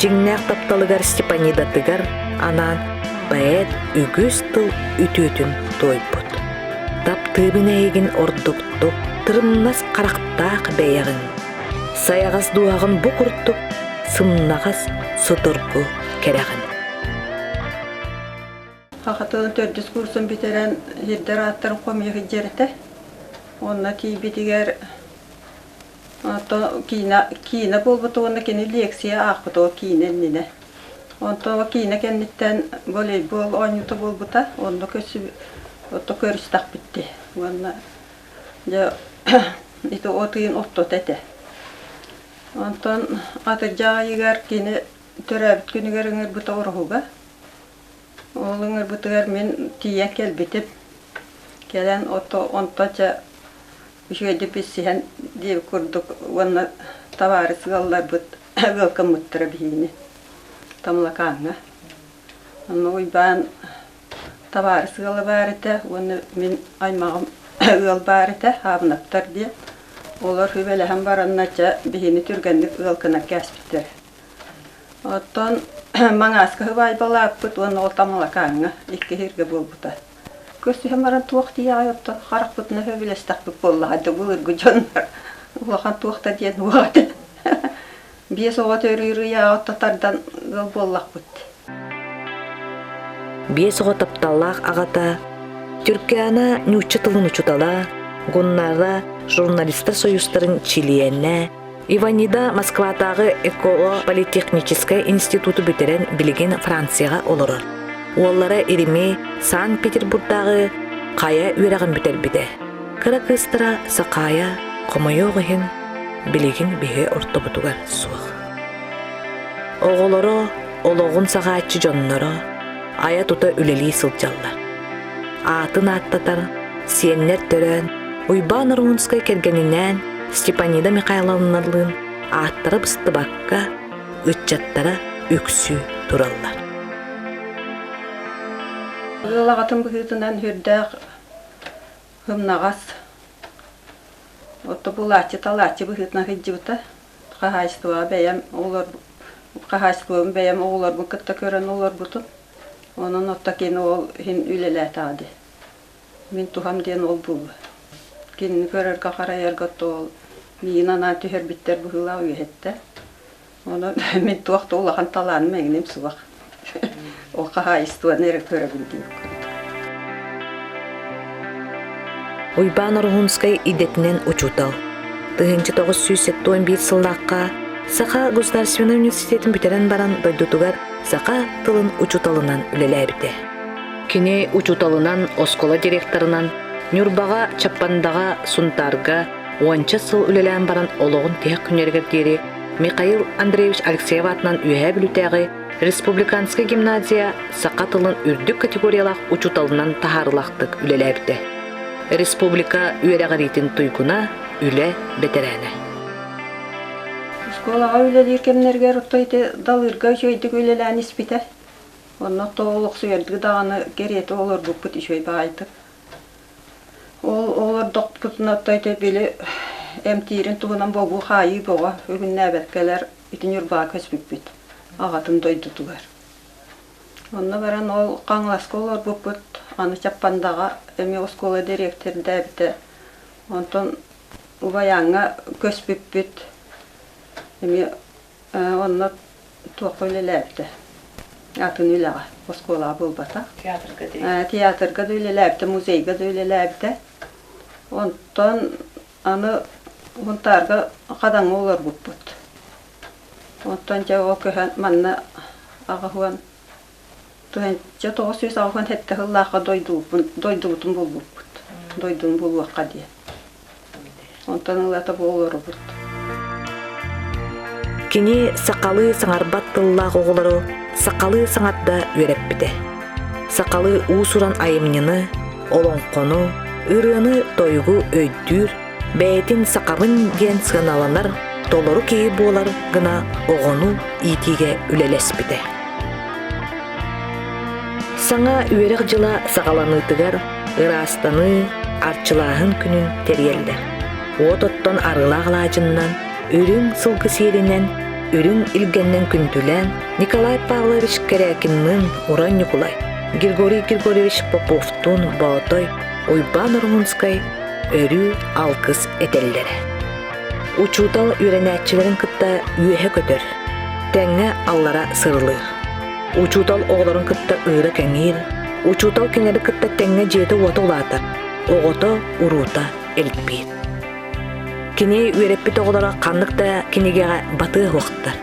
жеңнәқ тапталығар Степанидатығар, анан бәйет үгіз тыл үтүтін тойбұд. Таптыбын әйгін ордуқтық, тырымнас қарақтақ бәйағын. Саяғыз дуағын бұқұрттық, сымнағыз сұтырғы керағын. Қақытығын 400 курсын бітерен ердер аттарын қомығы жерді. Онна кейбетігер Киина болбуту онна кені лекция ақпыты кииненніне. Онто киина кенниттен волейбол ойнуты болбута, онна көрістақ бітті. Онна ити отыйын оттот әті. Онтон атыр жағайығар кені төрәбіт күнігер үңір бұта орғуға. Ол үңір бұтығар мен тия келбетіп, келен онточа Үшөйді біз сен деп көрдік, оны таварыс ғалар бұд, ғылқын мұттыры бейіні, тамлақаңа. Оны ойбан таварыс ғалы барыты, оны мен аймағым ғыл барыты, абынаптар де. Олар хүбеліғін бараннача бейіні түргендік ғылқына кәспіттір. Оттан маңасқы ғыбай балап бұд, оны ол тамлақаңа, екі херге бол бұта. Көсті хэмаран туақты яғайотты, қарақ бұтына хөбелестақ бұп боллағады, бұлырғы жонлар. Улақан туақта ден уағады. Бес оғат өрі яғатты тардан боллақ бұт. Бес оғат апталлақ ағата, Түркияна нүчі тылын ұчутала, ғуннара журналистер союзтарын чилиенне, Иванида Москватағы эколо-политехнический институты бітерен білеген Францияға олырыр. Оллары ирими Санкт-Петербургдағы қая үйрағын бітер біде. Кыракыстыра сақая қомайоғығын білеген біге орта бұтуғар суық. Оғылары олығын сағатчы жонлары ая тұта үлелі сылжалар. Атын аттатар, сиеннер түрін, Уйбан Рунскай кергенінен Степанида Михайловналың аттары бұсты баққа, үтчаттара үксі тұралар. Лағатын бұғытынан хүрдәқ ғымнағас. Отты бұлатчы талатчы бұғытына ғыджы бұта. Қағайстуым бәйім оғылар бұн күтті көрін олар бұтын. Оның отта кені ол хин үлеләт ады. Мен тұхам ден ол бұл. Кені көрір қақара ерготты ол. Мен анан түхер біттер бұғыла үйетті. Мен тұақты олаған таланым әңінем сұғақ. Ол қағайстуын әрі көрігін дейіп көрді. Уйбан Рунскай идетінен учутал. 1971 сыллаққа Сақа Государственный университетін бүтерен баран дойдутугар Сақа тылын учуталынан үлеләбіде. Кене учуталынан оскола директорынан Нюрбаға Чаппандаға Сунтарға 10 сыл үлелән баран олығын тек күнергер дері Михаил Андреевич Алексеев атынан үйә білутәғі Республиканская гимназия сақатылын үрдік категориялақ учуталынан тахарылақтық үлеләбді. Республика үйерағаритін тұйгуна үле бетерәне. Школаға үлелер кемнерге рұттайды далырға жөйдік үлелән іспіті. Онна тоғылық сүйердігі дағаны кереті олар бұппыт үшөй бағайтық. Олар доқпытын аттайды білі әмтирін туғынан боғу қайы боға өгін нәбәткелер үтін үрбаға көспікпіт. Ағатын дойды туғар. Онна баран ол қаңласқа олар бұппыт аны чаппандаға әме оскола директорын дәбіті. Онтон ұбаяңа көспікпіт. Әме онна туаққа өлеләбіті. Атын үләға, осколаға болбата. Театрға да өлеләбіті, музейға да өлеләбіті. Онтон аны ғынтарға қадан олар бұппыт. Онтон жа ол көйін манна аға хуан. Жа 900 ағын хетті ғыллаға дойдуғытын бол бұппыт. Дойдуғын бол уаққа дейін. Онтон ұлата болар бұппыт. Кини сақалы саңарбат тыллақ оғылары сақалы саңатта өреппіде. Сақалы уусуран айымнины, олонқону, ырыны тойгу өйдүр, бәйтін сақабын ген сығаналанар, толору кейі болар гына оғону итиге үлелеспіде. Саңа үйерек жыла сақаланыдығар, ырастаны, арчылағын күнін терелді. Ототтон арылағылажыннан, үрің сылғы серінен, үрің илгеннен күнділен Николай Павлович Керякиннын Уран Николай, Григорий Григорьевич Поповтун Баутой, Уйбан Румунскай өрі алқыз этеллері. Учутал үйренәтчілерін кытта үйе көтір, тәңе аллара сырылыр. Учутал оғларын кытта ұры кәңір, учутал кенері кытта тәңе жеті оты ұлатыр, оғыты ұрута әліппейд. Кене үйереппі тоғылара қанлықта кенегеға баты уақыттар.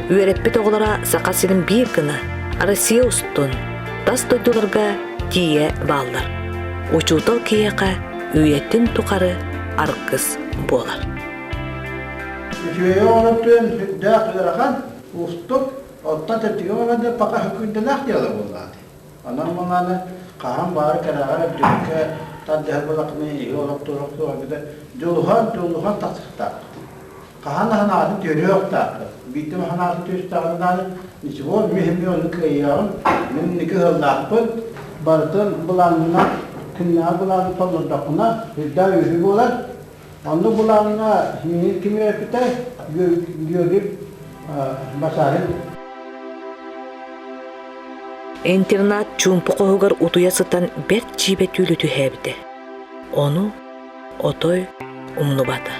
Үйереппі тоғылара сақасының бір күні Россия ұстын, тас дойдыларға тие балдар. Учутал кейеқа үйеттін тұқары арқыз болар. Үйе оғылыптың дәқілеріған ұстық, оттан тәптіге оғылады пақа хүкінді лақ болады. Анан мұнаны қаған бары кәрағар әбдікке таддәһәр булакны йолап турып туганда жолухан тасыктак. Кахан ханады төрөктак. Битем ханады төстагында ничего мехмион кыян. Мен никеллакпын. Бартын буланна кинна булан толдакна хидда южу болар. Анда буланна хини кимер питә гөрүп басарын. Интернат чумпуқоғығыр ұтуясытан бәр чибет үліті әбді. Оны отой ұмнубады.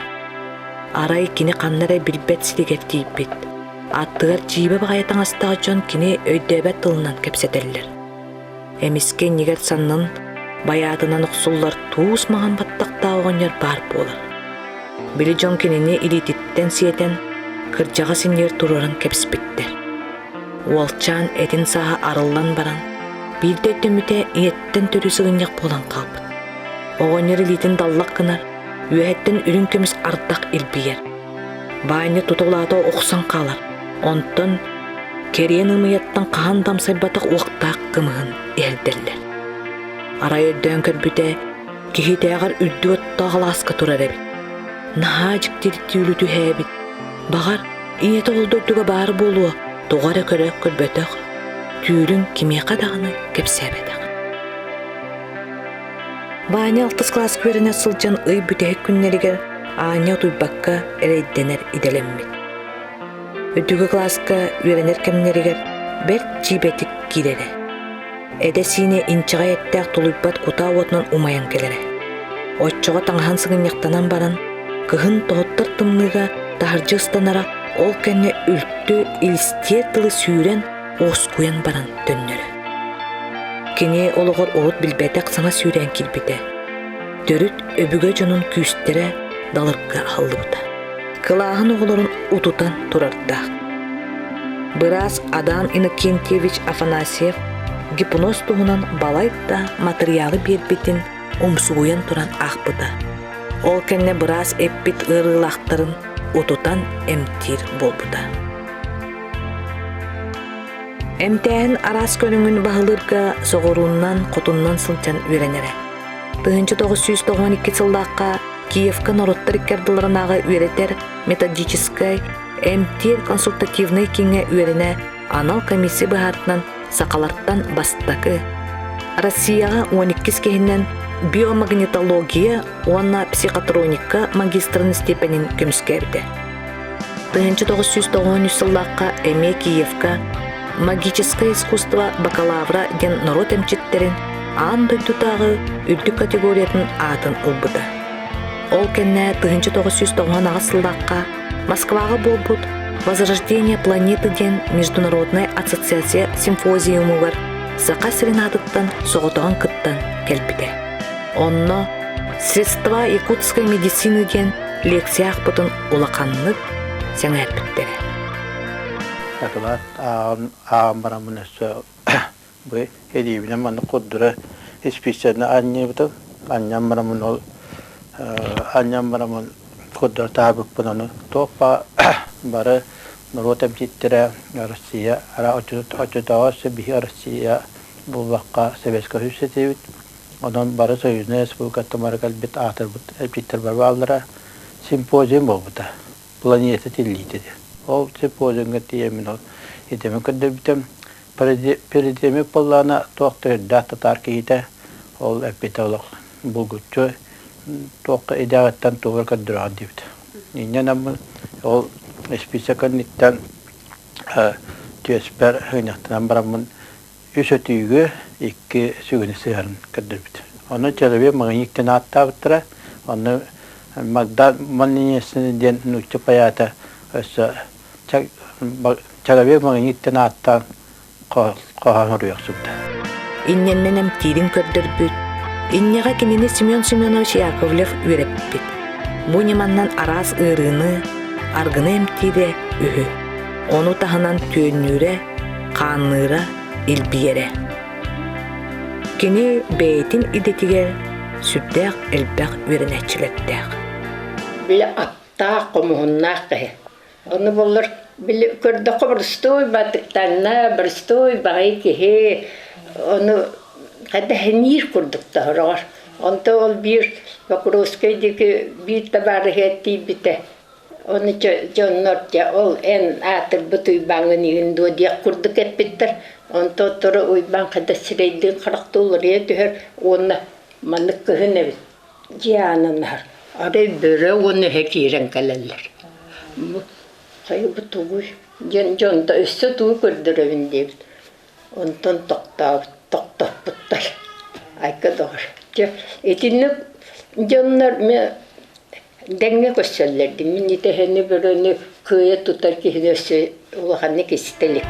Арай кені қаннара білбәт сілігеттейіп бет. Аттығар чибе бағаятан астағы жон кені өйдәбәт тылынан кәпсетелілер. Әмескен негер саннын баядынан ұқсулар туыс маған баттақта оғанер бар болар. Білі жон кенені илететтен сиетен кыржаға сенер тұрарын кәпспеттер. Уолчан этин саха арыллан баран, бирде төмүте иеттен төрү сыгыньяк болан калбыт. Оғонер илитин даллак кынар, үйәттен үрін көміс ардақ илбиер. Байны тутулата оқсан қалар, онтон керен ымыяттан қахан дамсайбатық уақтақ кымығын әлдерлер. Арай өдден көрбіте, кехетеғар үрді оттағыл асқа тұрар әбіт. Наға жіктері үліті әбіт. Бағар, иеті олды өттіға бары болуы, Тоғары көрек көрбөтіқ, түйірін кеме қадағыны кепсәбедіқ. Бааны 6 класс көріне сылжан үй бүтәк күннерігер аня тұйбаққа әрейденер иделеммет. Өтігі класска үйренер кемнерігер бәр чибетік кирері. Әдесіне инчіға еттәк тұлыйбат құта отынан умаян келері. Отчыға таңған сығын яқтанан баран, кығын тоғыттар тымныға тахаржы ұстанара ол кәне үлтті илістер тылы сүйрен оскуян баран төннері. Кене олығыр олыт білбәтәк саңа сүйрен келбіті. Дөріт өбіге жонын күйістері далырға алыбыта. Кылағын оғыларын ұтутан тұрардақ. Біраз Адам Иннокентьевич Афанасьев гипноз туғынан балайда материалы бербетін умсуян тұран ақпыта. Ол кәне біраз әппет ұрылақтарын ұтутан әмтир болбыта. Эмтән арас көнүңүн бағылырға соғыруннан, қотуннан сылчан үйренере. 1992 сылдаққа Киевка народтар иккердыларынағы үйретер методическай эмтир консультативный кеңе үйрене анал комиссия бағартынан сақаларттан бастақы. Россияға 12 кехінен биомагнитология, онна психотроника магистрын степенін көміскерді. 1990 сылдаққа эме Киевка магическое искусство бакалавра ден народ эмчиттерин аан дойдутағы үлдік категориятын атын ылбыды. Ол кенне 1990 сылдаққа Москваға болбут Возрождение планеты ден Международная ассоциация симфозиумугар сақа сиренадыттан соғытығын кыттан келбіде. Онно средства якутской медицины ден лекция ақпытын улақанлық сәңәр біттері. Такылат ағам барамын өсі бұй едейбінен маны құддыры испистеріне аннебітіл. Анням барамын ол анням барамын құддыры табық бұнаны тоқпа бары народ әмтеттері Россия ара очытауасы бігі Россия бұл баққа Советская Союз Одан бары Союзная Республикаты маркал бит атыр бұд әмтеттер бар балдыра симпозиум бол бұда планета теллейді. Ол симпозиумға тиемін ол едемін күнді бітім передемек боллана тоқты даты таркейді ол әппеті олық бұлгүтчі тоққа идағаттан туғыр көндіраған дейбді. Инен амын ол списокын ниттен түйеспер ғынақтынан барамын үсі түйгі екі сүгіні сығарын көндірбді. Оны челебе мағын ектен аттабыттыра, оны Магдан маннесінен нүкті паята өсі чалабе мағын ектен аттан қоған ұрыяқ сұбды. Инненнен әмтирін көрдірбіт. Иннеға кенені Семен Семенович Яковлев үйреппіт. Бұнеманнан арас ұрыны, арғыны әмтире үхі. Оны тағынан түйіннүре, қанныра, илбиере. Кені бәйтін идетігер сүттәқ әлбәқ үйренәтчілеттәқ. Білі аттақ қомығыннақ қай. Оны болыр білі көрдіқі бір стой батықтанна, бір стой бағай кеге. Оны қайда хәнер көрдікті ұрағар. Онта ол бір Покровскайдегі бір табары хәтті біті. Оны жоннортя ол ән атыр бұты үйбаңын егінді өдек көрдік әтпеттір. Онта отыры үйбаң қайда сірейдің қырықты олыр етігер. Оны манық күхін әбіт. Жанынар. Арай бүрі оны хәкерен кәлелер. Қайы бұты ғой. Жонда өсі туы көрдір өбін дейбіт. Онтан тоқтап бұттар. Айқы доғыр. Етіні жонлар дәңе көсселерді. Мен етәхені біріні көйе тұтар кейді өсі ұлғаны кестелік.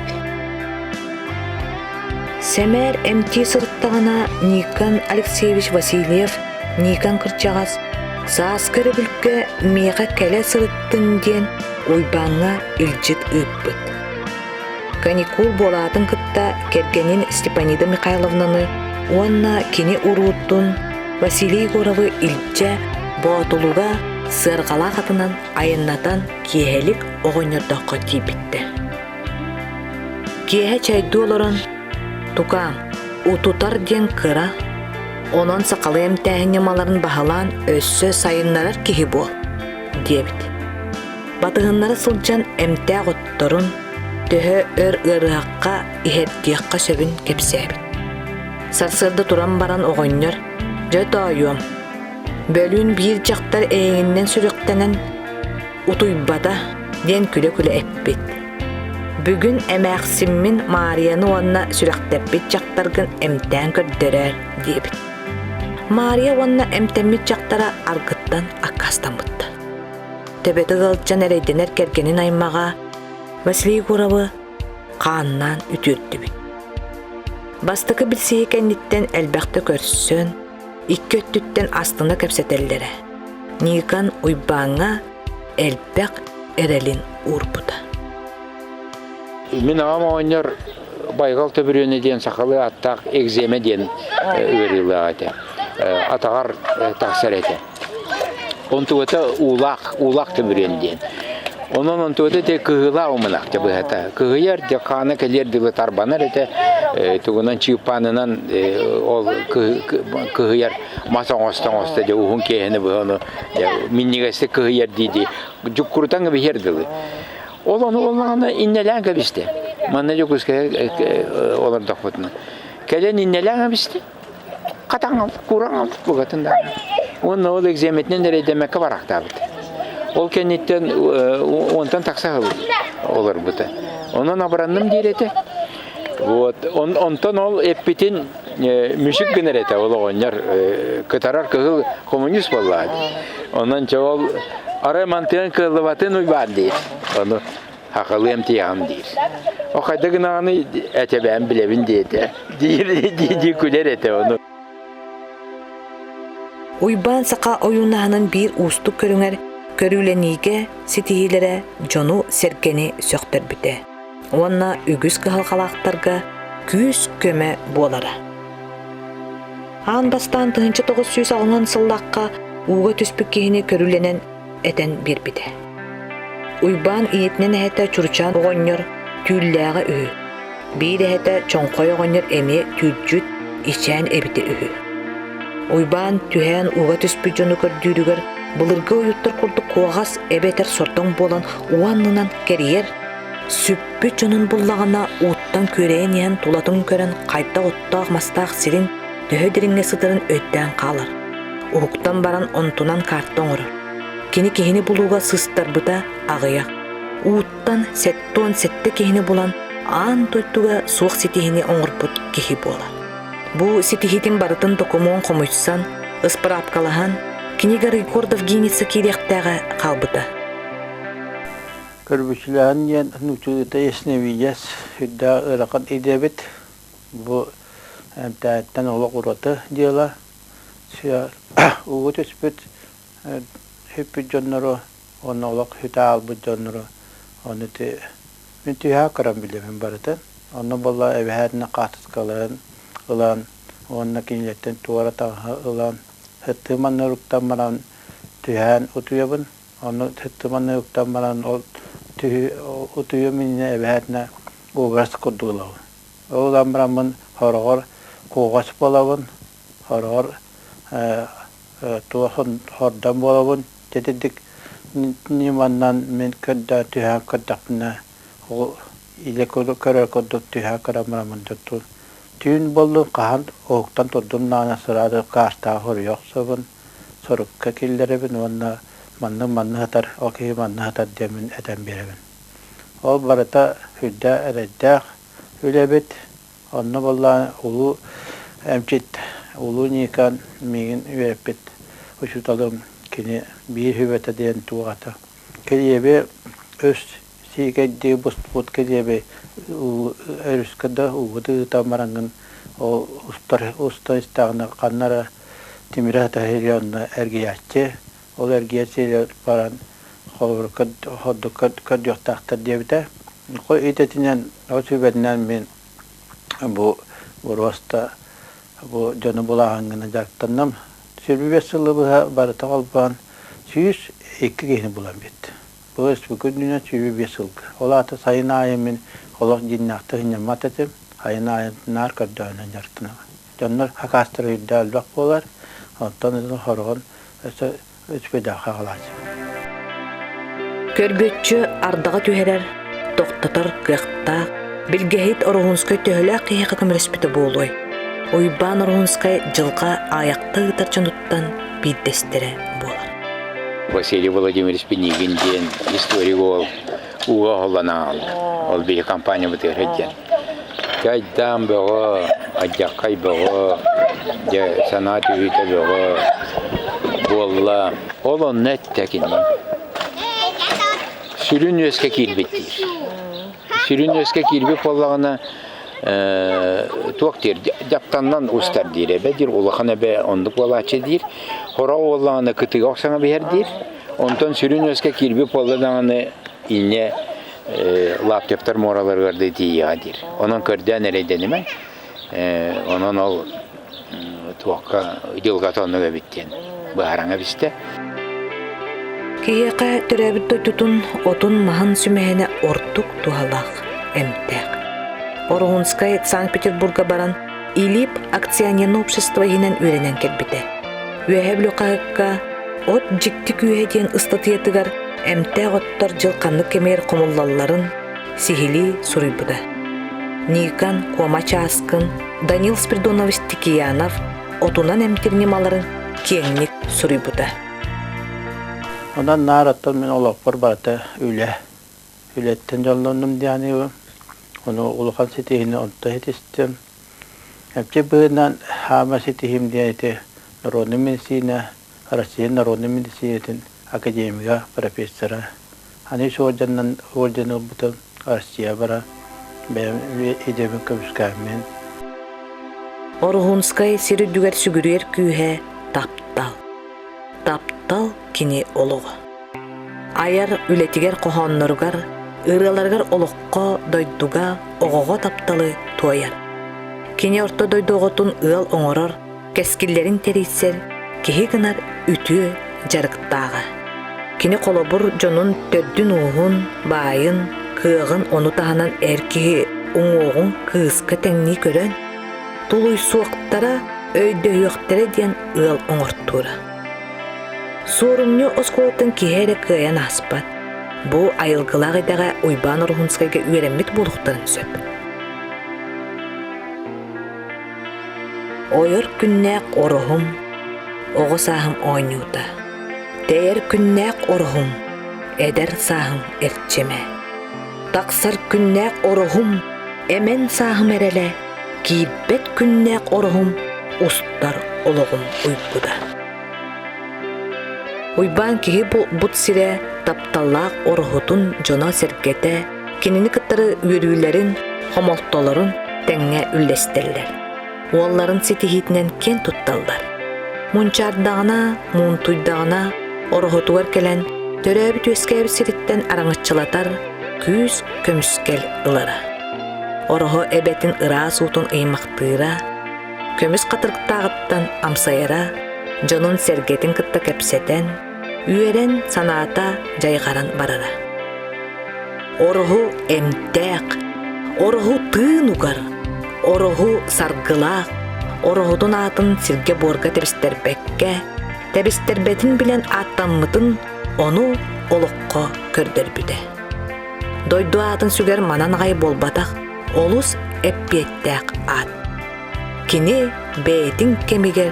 Сәмәр әмти сұрыттағына Никан Алексеевич Васильев, Никан Кырчағас, саас көрі бүлікке меға кәлі сұрыттың ден ойбаңға үлжіт ұппыт. Каникул болатын кытта кергенін Степанида Михайловнаны, онна кені ұруыттың Василий Егоровы үлчә боғатылуға сырғала қатынан айыннатан киәлік оғынердаққа тейбітті. Киәе чайды оларын Тукам, утутар ден кыра, онон сақалы әмтәхінемаларын бағалан өссі сайынларар кеге бол, дебіт. Батығынлары сылжан әмтә ғотторын төхі өр-ырғаққа ихердиаққа сөбін кепсәбіт. Сарсырды туран баран оғынныр, жөт айуам. Бөлін бір жақтар әйіннен сүріқтенен утуйбада ден күлі-күлі әппет. Бүгін әмәқсіммін Марияны онна сүріқтәппет жақтарғын әмтән көрдірер дебіт. Мария онна әмтәммет жақтара арғыттан аққастан бұтты. Төбеті ғылтжан әрейденер кергенін аймаға Василий Егоровы қанынан үтірді бит. Бастықы білсей кәнеттен әлбәқті көрсін, икі өттіттен астына кәпсетелдері. Никан ұйбаңа әлбәқ әрелін ұрпыда. Мен ағам ойнар байғал төбірені ден сақалы аттақ экземе ден өрілі ағаты. Атағар тақсар әті. Онты өті улақ төбірені ден. Onun ontuda te kıhıla umınak te bıhata. Kıhıyar de kana keler dili tarbanar ete tuğunan çıpanınan ol kıhıyar masan osta de uhun kehini bıhını minnigeste kıhıyar didi. Cukkurtan bir yer dili. Olanı innelen kabiste. Manna jokuska olar dakvatna. Kelen innelen kabiste. Katan aldık, kuran aldık bu katında. Onun ol egzametinen nereye demek ki varak tabit. Ol kennetten ondan taksa olur bu da. Onun abaranım direte. Ondan ol epitin müşük generete ol onlar kıtarar kıhıl komünist vallahi. Ondan çoğul ara mantıyan kılıvatın uyban değil. Onu hakalı emtiyam değil. O kadar günahını ete ben bilevin diyete. Diye küler ete onu. Uyban saqa oyunlarının bir ustuk körünger körülenige sitihilere jonu serkeni söktür bite. Onna ügüs kıhalqalaqtarga küs köme bolara. Anbastan 1900 alınan sıllaqqa uğa tüspükkihini körülenen eten bir bite. Uyban iyetinen hete çurçan oğonyor tüllağı ühü. Bir de hete çonqoy oğonyor emi tüccüt içen ebite ühü. Uyban tühen uğa tüspü jonu kördüydüger bulırga uyuttur kurdu koğaz ebeter sortan bolan uanlınan keriyer süppü jonun bullağına uuttan köreyen yan tulatın kören kayta ottağ mastağ sirin töhö dirinne sıdırın ötten kalır. Uğuktan baran ontunan karttan orur. Kini kehini buluğa sıstar bıda ağıyak. Uuttan settuan sette kehini bulan an toytuğa soğuk sitihini oңurput kehi bolar. Bu sitihitin barıtın dokumun komuşsan, ıspırap kalahan, kiniga Rikordov Ginitsa kirектəğə qalbıda. Körbüçülərin yen nüçüdə esneviyəs, hüddə ıraqın edebit, bu əmtəyətdən ola quratı diyorlar. Uğu tüspüt, hüppü canları, onu olaq hüdə albı canları, onu te müntühə qaram biləmin barıtın. Onu bolla evhədinə qatız qalan, ılan, onunla kinletten tuvara tağı ılan, hıttımanla ruktan maran tühen utuyabın, onu hıttımanla ruktan maran utuyu minne evhedine uğras kuduğulavın. Oğlan maramın horğor kuğas bolavın, horğor tuğa hordan bolavın, dedik nimandan min ködda tühen köddakına, o ile körer kudduk tühen karamaramın tuttu. Tüyün bollu qahan oğuktan turdum nana sırada qarta hor yoqsabın sorukka killerebin onna manna hatar okey manna hatar demin eden berebin. Ol barata hüdda ereddaq ülebit onna bolla ulu emçit ulu nikan migin ürebit uçutalım kini bir hüvete diyen tuğata. Keliyebe öz sigeddi bust keliyebe erüskada uğudu tamarangın o usta istağına kanlara timire tahiryanna ergiyatçı o ergiyatçıyla paran hoddu kad yoktaqtar diyebite o idetinden o sübedinden min bu rosta bu canı bulağangını jarttannam sürbi yılı barı tağalban 102 gehini bulan bitti. Bu bugün dünya sürbi yılı. Ola ata sayın ayemin Allah jinnaqta hinyamat etim, hayın ayın narka dönen jartına. Canlar hakastırı hüddal bak bolar, ondan horğun, üspeda xağalacı. Körbütçü ardağa tüherer, toqtatar qıqta, bilgehit Orhunskay töhölä qiyaqı kımrespiti boluy. Uyban Orhunskay jılqa ayaqta ıtarçın tuttan biddestere bolar. Василий Владимирович Пенигин ден история ол уға холланал. Ол бей компания бұты ғырден. Кайдан бұғы, адяқай бұғы, санат үйті бұғы, болла. Ол оны әттәкінен. Сүрін өске келбеттер. Сүрін өске келбет болағына туақтер, дәптаннан ұстар дейір. Бәдір олақана бә ондық болачы дейір. Хора олағына күтігі оқсаңа бәр дейір. Ondan sürün özke kirbi polladağını inne laptoplar moralar verdi diyadir. Onun körden eredenime, onun ol tuğka yılgat onu göbitten. Bu haranga biste. Киеқа төрәбіт дойтутун отун махан сүмәһенә ортук тухалақ әмтәк. Орохунскай Санкт-Петербурга баран Илип акционерный общество хинен үйренен келбите. Үәһәблү қағыққа от жикти күйе дейін ыстатыятыгар әмтәк оттар жылқанны кемер қомыллаларын сихили суруйбуда. Никан Куамача Аскын, Данил Спиридонович Тикиянов отунан әмтернемаларын кеңник суруйбуда. Ondan narаттар мен олақпар барата үлеттен жолландым дияны. Оны улахан сетихini онта етістім. Әпче бұғынан хама сетихим дияйты народный медицина, Россия народный медицинетін академия профессора. Аны шоржаннан ордені бұтын Россия бара. Бәйім едемін көміскаймен. Орохунскай сирі дүгер сүгірер күйе таптал. Таптал кини олуғы. Аяр үлетигер қоғаннырғар, ыраларғар олыққа дойдуға оғыға тапталы туаяр. Кини орта дойдуғытын ыл оңырыр, кәскілерін терейсер, кехи гынар үті жарықтаға. Кини қолобыр жонун төрдін уғын, байын, кығын оны тағанан әркеге оңуғын кығысқа тәңні көрін. Тулуй суақтара өйді өқтері ден ыл оңырттура. Сорумню осколотын кихере кыян аспат. Бу айылгылагыдага Уйбан Орохунскайга үйренмет болуқтарын сөп. Ойыр күннәк орохум, оғы сағым ойнута. Тәйер күннәк орохум, әдер сағым әртчеме. Тақсар күннәк орохум, әмен сағым әреле. Кейбет күннәк орохум, устар олығым уйбуда. Уйбан кихи бұт сире тапталлақ орохутун жона сергете, кенini кыттары үйрүйлерин, хомолтолорун тәңе үллестеллер. Уолларын сетихитінен кен тутталдар. Мунчардағына, мунтуйдағына, орохутуар келен, төрәбі төскәбі сириттен араңытчылатар, күз көміскел ылара. Орохо әбетін ыра суутун ыймақтыра, көміс қатырықтағыттан амсайыра, жонун сергетін кытта кәпсетен, үйерен санаата жайғаран барара. Ороху әмтәк, ороху тыын угар, ороху саргылақ, орохудун атын сирге борга тебістербекке, тебістербетін білен аттанмытын onu олыққа көрдірбіде. Дойду атын сүгер манан ғай болбатақ, олус әппеттәк ат. Кини бәйтін кемігер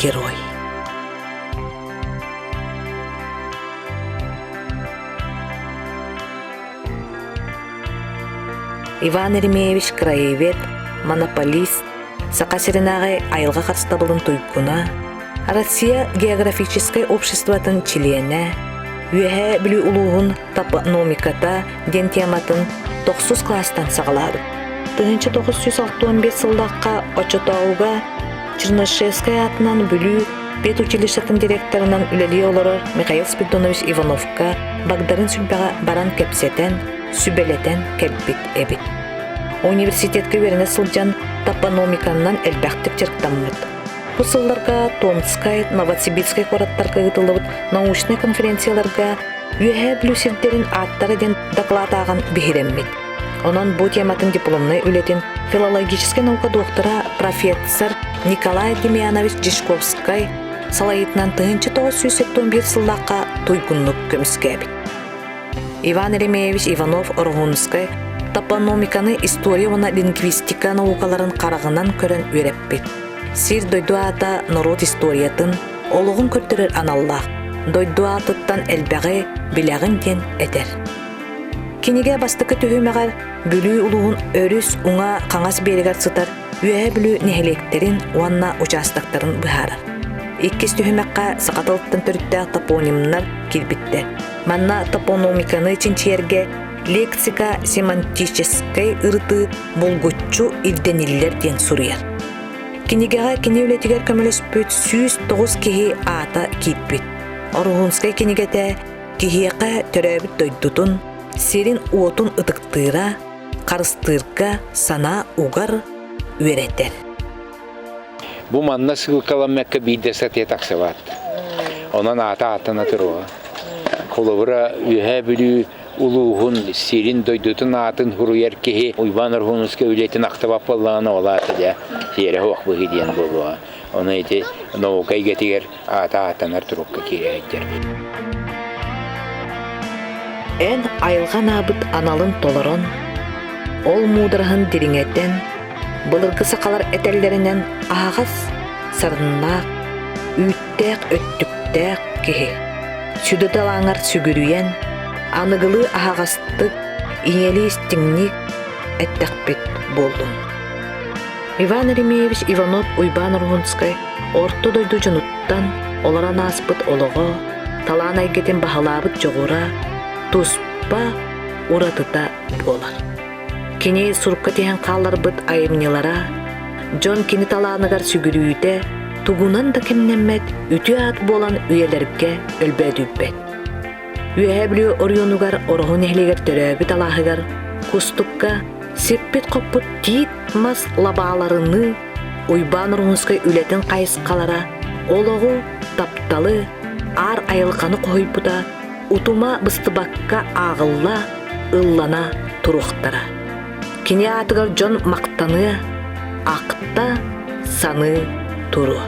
герой. Иван Еремеевич краевед, монополист, сақасырынағы айылға қарстабылын туйкуна, Россия географическое обществотын члене, үйәе білі ұлуғын топономиката ден тематын 9 кластан сағалады. 1965 сылдаққа Очотауға Чернышевская атынан бүлі бет училищатын директорынан үлелі олары Михаил Спиридонович Ивановка Багдарын сүлбәға баран кәпсетен, сүбелетен кәлбет әбет. Университетке веріне сылжан топономиканнан әлбәқтіп жерктаммыд. Бұл сылларға Томскай, Новосибирскай қораттарға ғытылыбыд научный конференцияларға үйәе білусердерін аттары ден доклад ағын бігіреммет. Онан бұл тематын дипломны үлетін филологическая наука доктора профессор Николай Демьянович Жишковскай салайытынан 1971 сыллаққа туйгунлық көміскәбіт. Иван Еремеевич Иванов Орохунскай топономиканы история вона лингвистика наукаларын қарағынан көрін үйреппет. Сир дойду ата народ историятын олығын көрдірер аналлақ, дойду атыттан әлбәғі біләғін ден әдер. Кенеге бастықы түйімеғар бүлі ұлығын өріс уңа қаңас берігер сытар, үйе бүлі нехелектерін уанна участақтарын бұхарар. Иккес түйімеққа сақатылыттан түрттәқ топонимнар келбіттер. Манна топономиканы чинчерге лексика семантическай ырты болгуччу илдениллер ден сурияр. Кенегеға кене үлетігер көміліспөт 109 кеге ата кетпет. Орохунскай кенегеті кехеқа төрәбіт дойдутун, серин уотун ытықтыра, қарыстырға сана угар үйретер. Бу манна сылкалам мәккә бидә сәтә таксыват. Онан ата атына турыга. Оловра үһә бүлү улуғын сирин дойдутун атын хуруяр кеһи уйбан орхунуска үлетин актабап боллааны олааты да сиэре хуак быһидиен болуа. Оны эти наукай гетигер ата-атанар турукка кирэйдер. Эн айылған абыт аналын толорон, ол мудырахын дириңеттен, былыргы сақалар этеллеринен ағас, сарыннақ, үйттәк, өттүктәк кеһи. Сүдөталаңар сүгүрүйен, аныгылы ағастык, иңели истиңник әттәкпет болдун. Иван Еремеевич Иванов Уйбан Орхунскай орто дойду жунуттан оларан аспыт олого, талаан айгетен бахалабыт жоғура, туспа уратыта болар. Кини сурукка тиһэн қалларбыт айымнилара, жон кини талааныгар сүгүрүүтэ, тугунан да кемнеммет үтү ат болан үйелерге өлбөдүббет. Үйэ билүү орионугар орохун эхлигер төрөбүт алаахыгар, кустукка сеппет коппут тиит мас лабааларыны Уйбан Орхунскай үлетин кайыскалара, ологу тапталы, ар айылканы койпута, утума быстыбакка агылла, ыллана туруктара. Кини атыгар жон мактаны, акта саны туру.